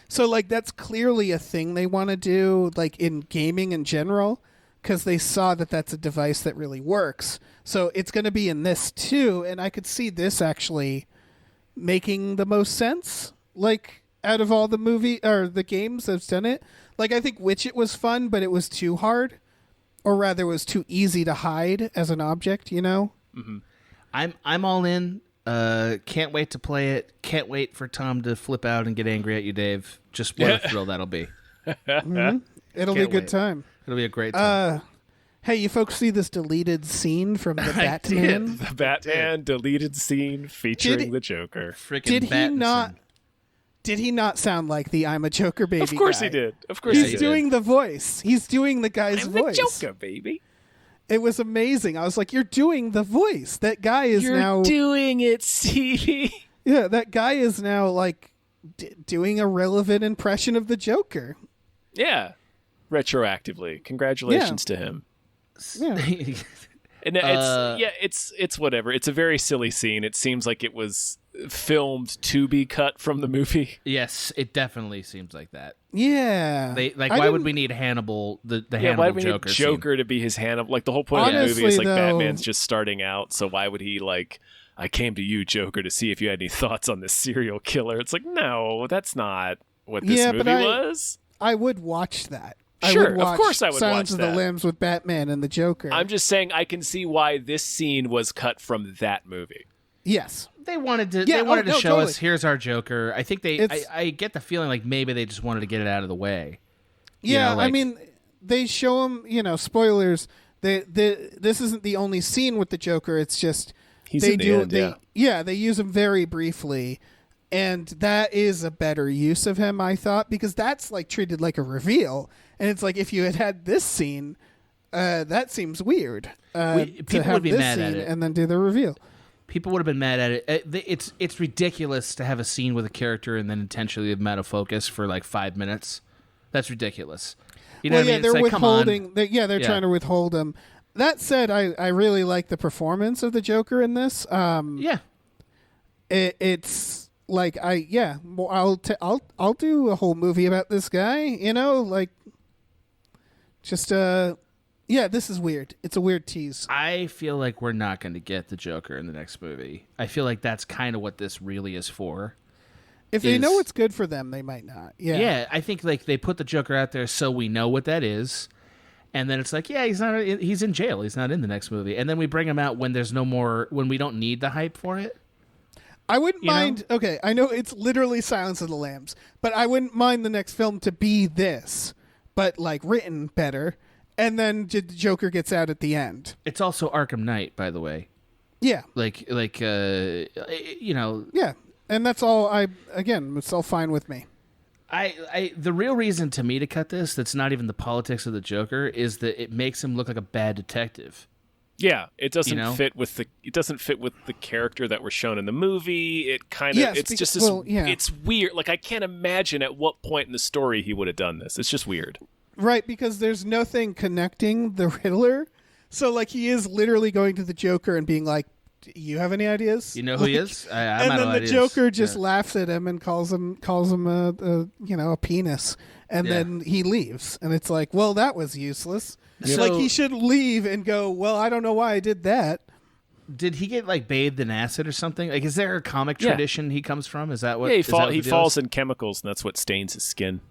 so like that's clearly a thing they want to do, like in gaming in general, because they saw that that's a device that really works. So it's going to be in this too, and I could see this actually making the most sense, like out of all the the games that's done it. Like I think Witch It was fun, but it was too hard, or rather, it was too easy to hide as an object. Mm-hmm. I'm all in. Can't wait to play it. Can't wait for Tom to flip out and get angry at you, Dave. Just what a thrill that'll be. Mm-hmm. It'll be a good time. It'll be a great time. Hey, you folks see this deleted scene from the Batman? The Batman deleted scene featuring the Joker. Freaking Did he not sound like the I'm a Joker baby? Of course guy? he did. Of course He's doing the voice. He's doing the guy's voice. I'm the Joker baby. It was amazing. I was like, "You're doing the voice." That guy is now doing it, CD. Yeah, that guy is now like doing a relevant impression of the Joker. Yeah, retroactively. Congratulations to him. Yeah. And it's whatever. It's a very silly scene. It seems like it was filmed to be cut from the movie. Yes, it definitely seems like that. Yeah. Why would we need Hannibal, the Hannibal why would we Joker need Joker to be his Hannibal? Like, the whole point of the movie is, like, Batman's just starting out, so why would he, like, I came to you, Joker, to see if you had any thoughts on this serial killer. It's like, no, that's not what this movie was. I would watch that. Sure, of course I would Silence watch of that. the Lambs with Batman and the Joker. I'm just saying I can see why this scene was cut from that movie. Yes. They wanted to. Yeah, they wanted to show totally. us. Here's our Joker. I think they. I get the feeling like maybe they just wanted to get it out of the way. Yeah, I mean, they show him. Spoilers. This isn't the only scene with the Joker. It's just He's they in the do. end, They use him very briefly, and that is a better use of him, I thought, because that's like treated like a reveal, and it's like if you had this scene, that seems weird. People would be mad at it, and then do the reveal. People would have been mad at it. It's ridiculous to have a scene with a character and then intentionally have him out of focus for like 5 minutes. That's ridiculous. You know what I mean? They're like, withholding. They're trying to withhold him. That said, I really like the performance of the Joker in this. It's like I'll do a whole movie about this guy. This is weird. It's a weird tease. I feel like we're not going to get the Joker in the next movie. I feel like that's kind of what this really is for. If they know it's good for them, they might not. Yeah. Yeah, I think like they put the Joker out there so we know what that is. And then it's like, yeah, he's in jail. He's not in the next movie. And then we bring him out when there's no more, when we don't need the hype for it. I wouldn't mind. Okay, I know it's literally Silence of the Lambs, but I wouldn't mind the next film to be this, but like written better. And then the Joker gets out at the end. It's also Arkham Knight, by the way. Yeah. Yeah. And that's all it's all fine with me. The real reason to me to cut this, that's not even the politics of the Joker, is that it makes him look like a bad detective. Yeah, it doesn't fit with the character that we're shown in the movie. It kind of it's weird. Like, I can't imagine at what point in the story he would have done this. It's just weird. Right, because there's nothing connecting the Riddler. So like he is literally going to the Joker and being like, "You have any ideas? You know who he is?" And then the Joker just laughs at him and calls him a penis, and then he leaves. And it's like, well, that was useless. So, like he should leave and go, well, I don't know why I did that. Did he get like bathed in acid or something? Like, is there a comic tradition he comes from? Is that what? Yeah, he falls in chemicals, and that's what stains his skin.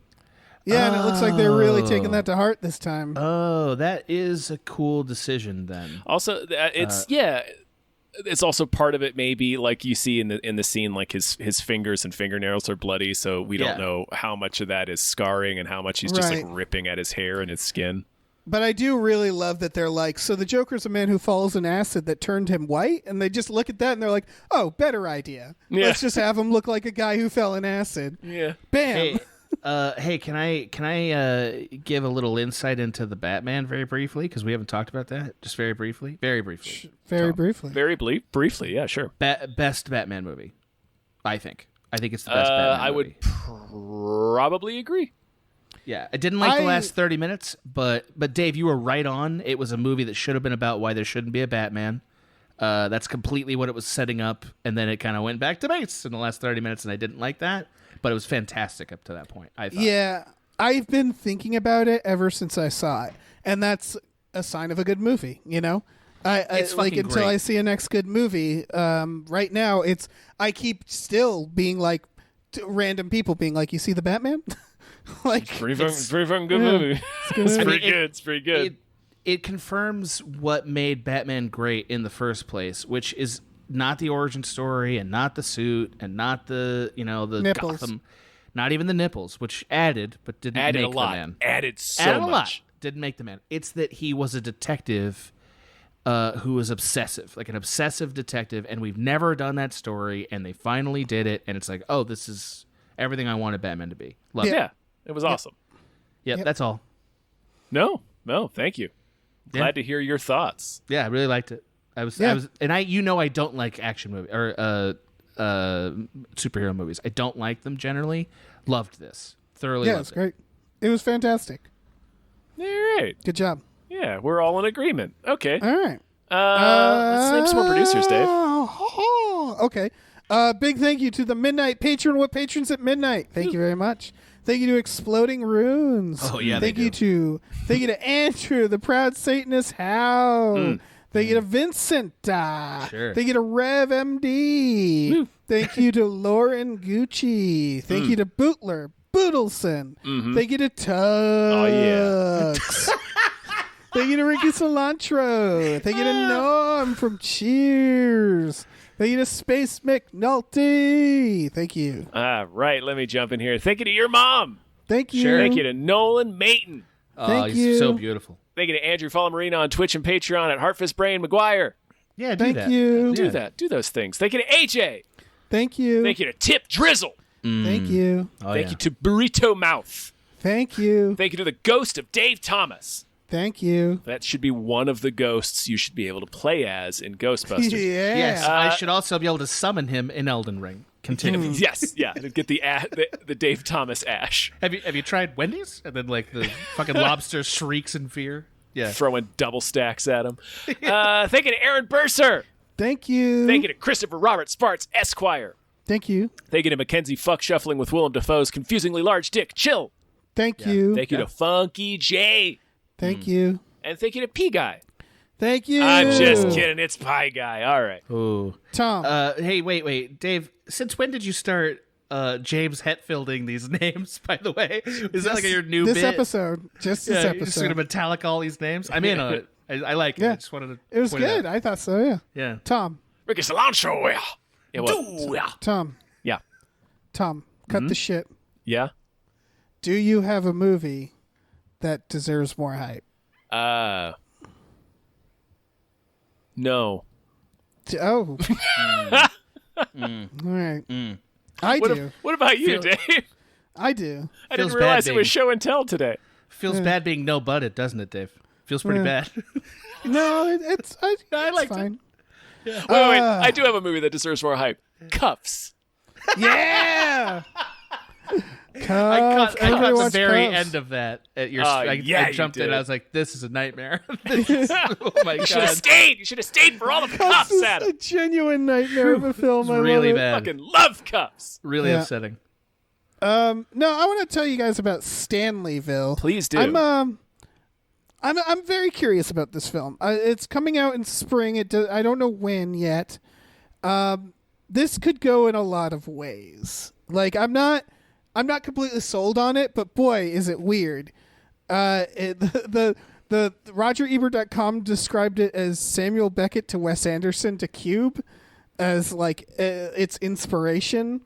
Yeah, and it looks like they're really taking that to heart this time. Oh, that is a cool decision then. Also, it's also part of it. Maybe like you see in the scene, like his fingers and fingernails are bloody, so we don't know how much of that is scarring and how much he's just like ripping at his hair and his skin. But I do really love that they're like, so the Joker's a man who falls in acid that turned him white, and they just look at that and they're like, oh, better idea. Yeah. Let's just have him look like a guy who fell in acid. Yeah. Bam. Hey, can I give a little insight into the Batman very briefly, because we haven't talked about that? Just very briefly. Very briefly. Briefly, yeah, sure. Best Batman movie, I think. I think it's the best Batman movie. I would probably agree. Yeah, I didn't like the last 30 minutes, but Dave, you were right on. It was a movie that should have been about why there shouldn't be a Batman. That's completely what it was setting up, and then it kind of went back to base in the last 30 minutes, and I didn't like that. But it was fantastic up to that point, I thought. Yeah, I've been thinking about it ever since I saw it, and that's a sign of a good movie, you know? It's like until great. I see a next good movie, right now I keep still being like random people being like, you see the Batman? Like pretty fun good movie. It's pretty good. It confirms what made Batman great in the first place, which is not the origin story and not the suit and not the the nipples. Gotham, not even the nipples, which added but didn't make a lot. the man. Added so much. A lot. Didn't make the man. It's that he was a detective who was obsessive, like an obsessive detective, and we've never done that story, and they finally did it, and it's like, oh, this is everything I wanted Batman to be. Love it. Yeah, it was awesome. Yep, that's all. No, thank you. Glad to hear your thoughts. Yeah, I really liked it. I was, and I don't like action movies or superhero movies. I don't like them generally. Loved this. Thoroughly loved it. Yeah, it's great. It was fantastic. All right. Good job. Yeah, we're all in agreement. Okay. All right. Let's name some more producers, Dave. Okay. Big thank you to the Midnight Patron with patrons at midnight. Thank you very much. Thank you to Exploding Runes. Oh yeah. Thank you to Andrew, the Proud Satanist How. Thank you to Vincent. Sure. Thank you to Rev MD. Thank you to Lauren Gucci. Thank you to Bootler Boodleson. Thank you to Tux. Oh yeah. Thank you to Ricky Cilantro. Thank you to Norm from Cheers. Thank you to Space McNulty. Thank you. Right, let me jump in here. Thank you to your mom. Thank you. Sure. Thank you to Nolan Mayton. Thank He's you. so beautiful. Thank you to Andrew Falamarina on Twitch and Patreon at Heartfist Brain McGuire. Yeah, do Thank that. you. Do that. Do those things. Thank you to AJ. Thank you. Thank you to Tip Drizzle. Thank you. Oh, Thank yeah. you to Burrito Mouth. Thank you. Thank you to the ghost of Dave Thomas. Thank you. That should be one of the ghosts you should be able to play as in Ghostbusters. Yeah. Yes, I should also be able to summon him in Elden Ring. Continue. Yes, yeah. To get the Dave Thomas ash. Have you tried Wendy's? And then like the fucking lobster shrieks in fear. Yeah. Throwing double stacks at him. Thank you to Aaron Burser. Thank you. Thank you to Christopher Robert Sparts, Esquire. Thank you. Thank you to Mackenzie Fuck Shuffling with Willem Dafoe's confusingly large dick, Chill. Thank you. Thank you to Funky J. Thank you. And thank you to P Guy. Thank you. I'm just kidding. It's Pie Guy. All right. Ooh. Tom. Hey, wait. Dave, since when did you start James Hetfielding these names, by the way? Is that like your new this bit? episode. Just this You're just episode. going to metallic all these names? I'm in on it. I like it. Yeah. I just wanted to It was point good. out. I thought so, yeah. Yeah. Tom. Ricky Cilantro. Yeah, what? Tom. Yeah. Cut the shit. Yeah? Do you have a movie that deserves more hype? No. Oh. All right. I do. What about you, Dave? I do. I Feels didn't realize bad it was being- show and tell today. Feels bad being no butted, doesn't it, Dave? Feels pretty bad. No, it's liked it. fine. Wait. I do have a movie that deserves more hype. Cuffs. Yeah. I caught the watch very Kuffs. end of that at your. Oh, yeah, I you jumped in. did. I was like, "This is a nightmare." Oh my You should have god! stayed. You should have stayed for all the Cuffs, This is Adam. a genuine nightmare of a film. It's I really love it. bad. Fucking love Cuffs. Really Yeah. upsetting. No, I want to tell you guys about Stanleyville. Please do. I'm very curious about this film. It's coming out in spring. I don't know when yet. This could go in a lot of ways. Like I'm not completely sold on it, but boy, is it weird. The RogerEbert.com described it as Samuel Beckett to Wes Anderson to Cube, as like its inspiration.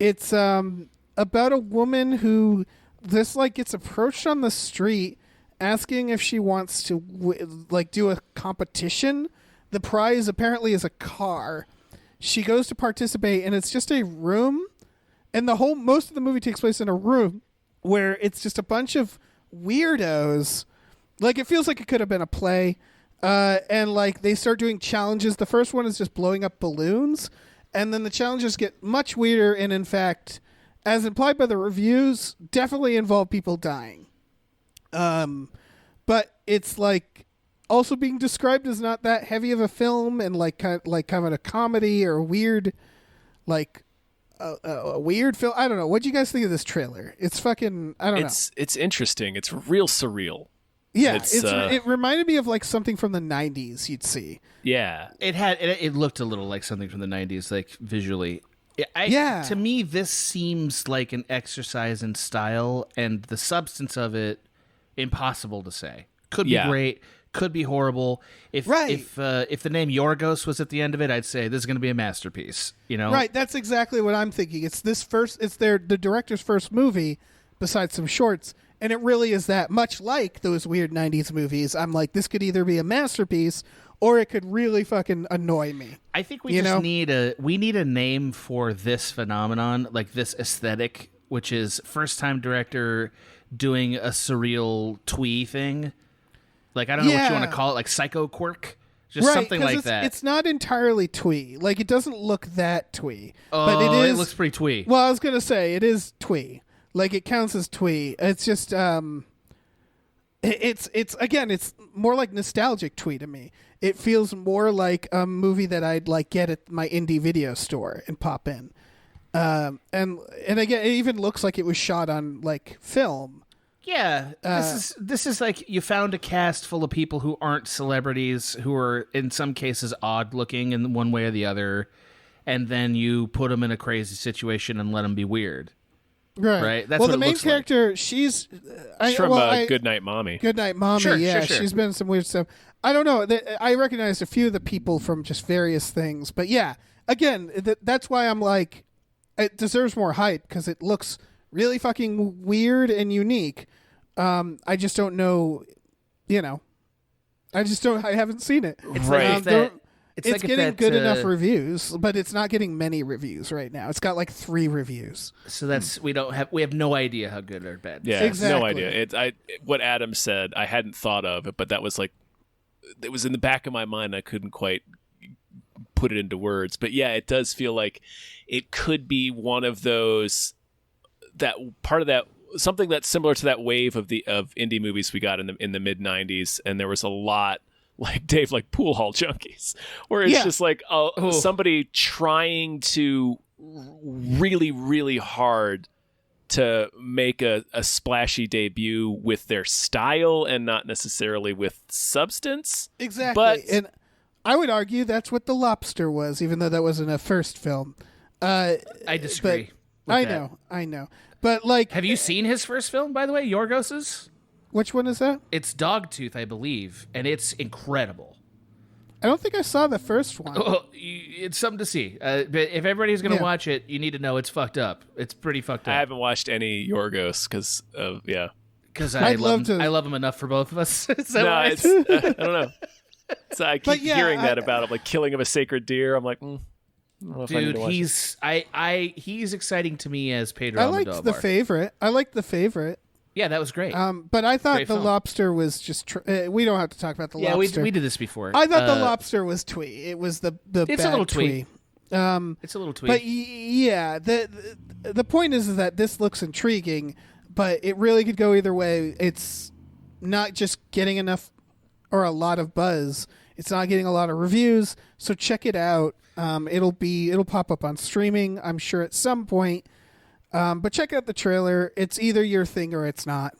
It's about a woman who gets approached on the street asking if she wants to do a competition. The prize apparently is a car. She goes to participate, and it's just a room, and most of the movie takes place in a room where it's just a bunch of weirdos. Like, it feels like it could have been a play, and like they start doing challenges. The first one is just blowing up balloons, and then the challenges get much weirder, and in fact, as implied by the reviews, definitely involve people dying. But it's like also being described as not that heavy of a film, and kind of a comedy or a weird, a weird film. I don't know. What do you guys think of this trailer? It's fucking. I don't know. It's interesting. It's real surreal. Yeah, it's, it reminded me of like something from the 90s you'd see. Yeah. It looked a little like something from the 90s, like visually. Yeah. To me, this seems like an exercise in style, and the substance of it, impossible to say. Could be great, could be horrible. If the name Yorgos was at the end of it, I'd say this is going to be a masterpiece. You know, Right, that's exactly what I'm thinking. It's the director's first movie, besides some shorts, And it really is that, much like those weird 90s movies. I'm like, this could either be a masterpiece or it could really fucking annoy me. I think we need a name for this phenomenon, like this aesthetic, which is first-time director doing a surreal twee thing. Like, I don't know what you want to call it, like psycho quirk. Just something like that. It's not entirely twee. Like, it doesn't look that twee. Oh, but it looks pretty twee. Well, I was going to say, it is twee. Like, it counts as twee. It's just, it's more like nostalgic twee to me. It feels more like a movie that I'd like get at my indie video store and pop in. And again, it even looks like it was shot on like film. Yeah, this is like you found a cast full of people who aren't celebrities, who are in some cases odd looking in one way or the other, and then you put them in a crazy situation and let them be weird. Right. That's well, what the main looks character, like. she's from Goodnight Mommy. Goodnight Mommy. Sure, yeah, sure. She's been in some weird stuff. I don't know. I recognized a few of the people from just various things, but yeah, again, that's why I'm like, it deserves more hype because it looks really fucking weird and unique. I just don't know, I haven't seen it. It's right. It's getting good enough reviews, but it's not getting many reviews right now. It's got like 3 reviews. So that's we have no idea how good or bad. Yeah, exactly. No idea. What Adam said, I hadn't thought of it, but that was like, it was in the back of my mind. I couldn't quite put it into words, but yeah, it does feel like it could be one of those, that part of that, something that's similar to that wave of indie movies we got in the mid 90s, and there was a lot. Like Dave, like Pool Hall Junkies, where it's just like somebody trying to really, really hard to make a splashy debut with their style and not necessarily with substance. Exactly. And I would argue that's what The Lobster was, even though that wasn't a first film. I disagree. I know. But like, have you seen his first film, by the way, Yorgos's? Which one is that? It's Dogtooth, I believe, and it's incredible. I don't think I saw the first one. It's something to see. But if everybody's going to watch it, you need to know it's fucked up. It's pretty fucked up. I haven't watched any Yorgos because Because I love him enough for both of us. So no, I don't know. So I keep hearing that about him, like killing of a sacred deer. I'm like, dude, he's exciting to me as Pedro Almodovar. I liked The Favorite. Yeah, that was great. But I thought The Lobster was just. We don't have to talk about The Lobster. Yeah, we did this before. I thought The Lobster was twee. It was the it's bad a little twee. It's a little twee. But yeah, the point is that this looks intriguing, but it really could go either way. It's not just getting enough or a lot of buzz. It's not getting a lot of reviews. So check it out. It'll pop up on streaming, I'm sure, at some point. But check out the trailer. It's either your thing or it's not.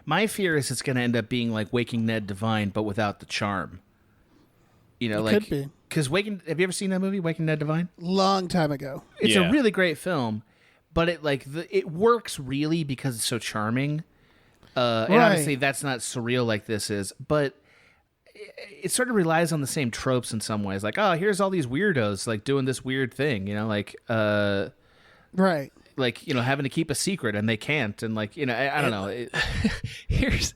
My fear is it's going to end up being like Waking Ned Divine, but without the charm. Could be. Because have you ever seen that movie, Waking Ned Divine? Long time ago. It's a really great film, but it works really because it's so charming. And obviously that's not surreal like this is, but it sort of relies on the same tropes in some ways. Like, oh, here's all these weirdos like doing this weird thing, right. Like, having to keep a secret and they can't. And like, I don't know. Here's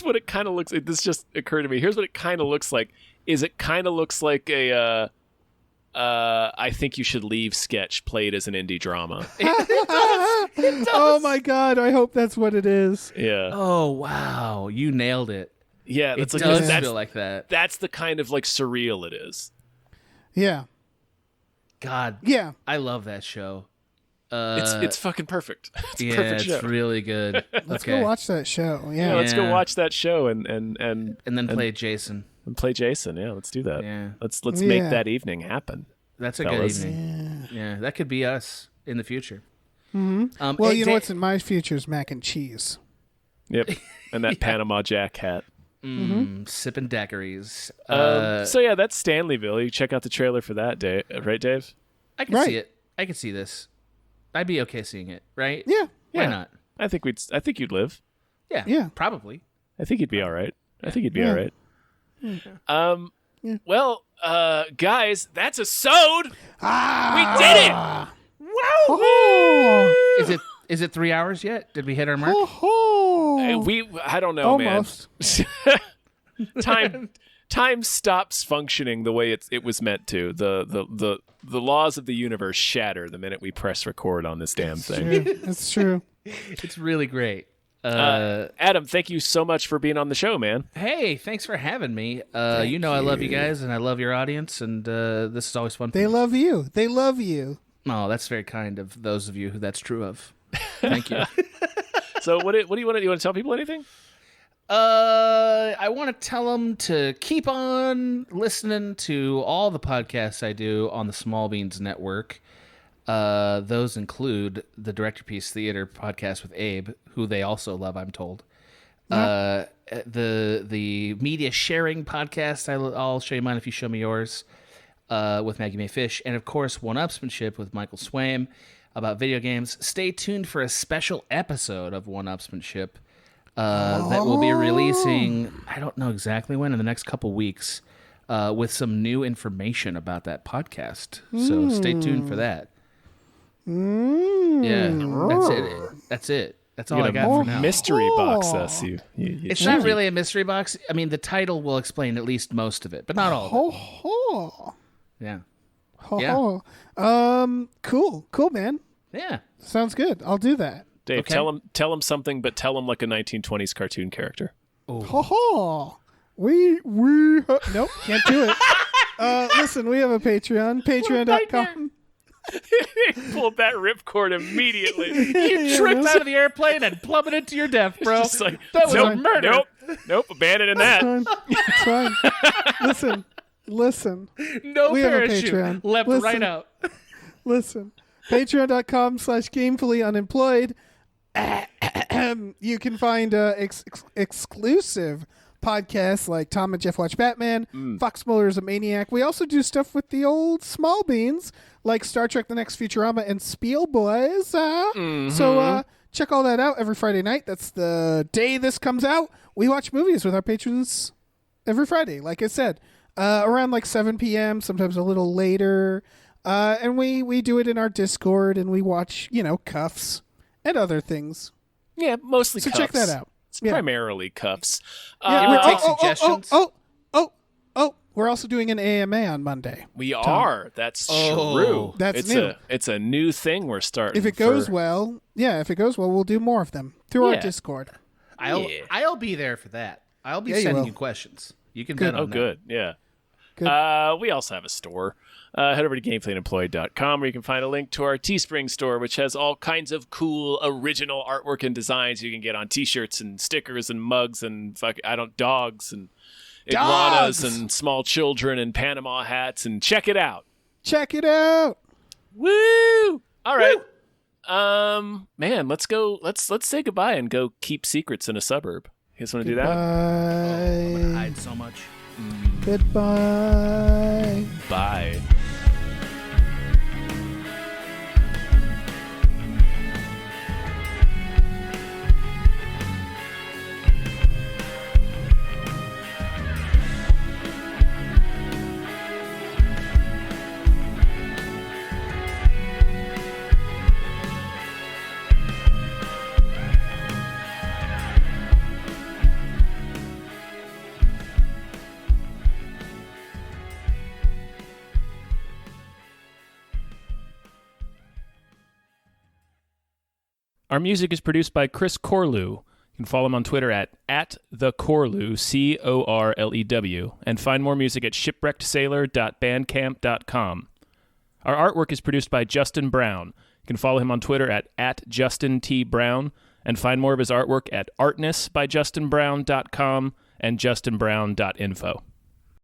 what it kind of looks like. This just occurred to me. Here's what it kind of looks like. It kind of looks like a, I Think You Should Leave sketch played as an indie drama. It does. Oh my God. I hope that's what it is. Yeah. Oh, wow. You nailed it. Yeah. It does feel like that. That's the kind of like surreal it is. Yeah. God. Yeah. I love that show. It's fucking perfect. It's a perfect show. It's really good. Let's go watch that show. Yeah, let's go watch that show and then play Jason. And play Jason. Yeah, let's do that. Yeah, let's make that evening happen. That's a good evening. Yeah, that could be us in the future. Mm-hmm. Well, you know what's in my future is mac and cheese. Yep, and that Panama Jack hat. Sipping daiquiris. So yeah, that's Stanleyville. You check out the trailer for that, Dave. Right, Dave? I can see it. I can see this. I'd be okay seeing it, right? Yeah. Why not? I think you'd live. Yeah. Probably. I think you'd be all right. All right. Well, guys, that's a sewed. We did it. Wow. Is it 3 hours yet? Did we hit our mark? I don't know, Almost. man. Time stops functioning the way it was meant to. The laws of the universe shatter the minute we press record on this damn thing. It's true. It's really great. Adam, thank you so much for being on the show, man. Hey, thanks for having me. I love you guys, and I love your audience, and this is always fun. They love you. They love you. Oh, that's very kind of those of you who that's true of. Thank you. So what do you want to do? You want to tell people anything? I want to tell them to keep on listening to all the podcasts I do on the Small Beans Network. Those include the Director Piece Theater podcast with Abe, who they also love, I'm told. The Media Sharing podcast, I'll show you mine if you show me yours, with Maggie Mae Fish. And, of course, One-Upsmanship with Michael Swaim about video games. Stay tuned for a special episode of One-Upsmanship that will be releasing, I don't know exactly when, in the next couple weeks, with some new information about that podcast. So stay tuned for that. Yeah, that's it. That's all I got for now. Mystery box us. It's not really a mystery box. I mean, the title will explain at least most of it, but not all of it. Yeah. Cool, man. Yeah. Sounds good. I'll do that. Dave, Okay. tell him something, but tell him like a 1920s cartoon character. Nope, can't do it. Listen, we have a Patreon, patreon.com. Pulled that ripcord immediately. You tripped out of the airplane and plummeted to your death, bro. Just like, That was a murder. Nope, abandoning that. It's fine. Listen. No We have a parachute. Patreon. Leapt Listen. right out. Listen. Patreon.com/gamefully unemployed. You can find exclusive podcasts like Tom and Jeff Watch Batman, Fox Mulder is a Maniac. We also do stuff with the old small beans like Star Trek The Next Futurama and Spiel Boys. So check all that out every Friday night. That's the day this comes out. We watch movies with our patrons every Friday, like I said, around like 7 p.m., sometimes a little later. And we do it in our Discord, and we watch, Kuffs and other things. Yeah, mostly So Kuffs. check that out. It's primarily Kuffs. Yeah, we take suggestions. We're also doing an AMA on Monday. We are. That's true. That's new. It's a new thing we're starting. If it goes well, we'll do more of them through our Yeah. Discord. I'll be there for that. I'll be Yeah, you sending will. you questions. You can bet on that. Good. Yeah. Good. We also have a store. Head over to gameplayunemployed.com where you can find a link to our Teespring store, which has all kinds of cool original artwork and designs you can get on t-shirts and stickers and mugs and dogs and iguanas and small children and Panama hats, and check it out. Check it out. Woo! All right. Man, let's go. Let's say goodbye and go keep secrets in a suburb. You guys want to do that? I'm gonna Bye. hide so much. Goodbye. Bye. Our music is produced by Chris Corlew. You can follow him on Twitter at @thecorlew, Corlew, and find more music at shipwreckedsailor.bandcamp.com. Our artwork is produced by Justin Brown. You can follow him on Twitter at @JustinTBrown, and find more of his artwork at artnessbyjustinbrown.com and justinbrown.info.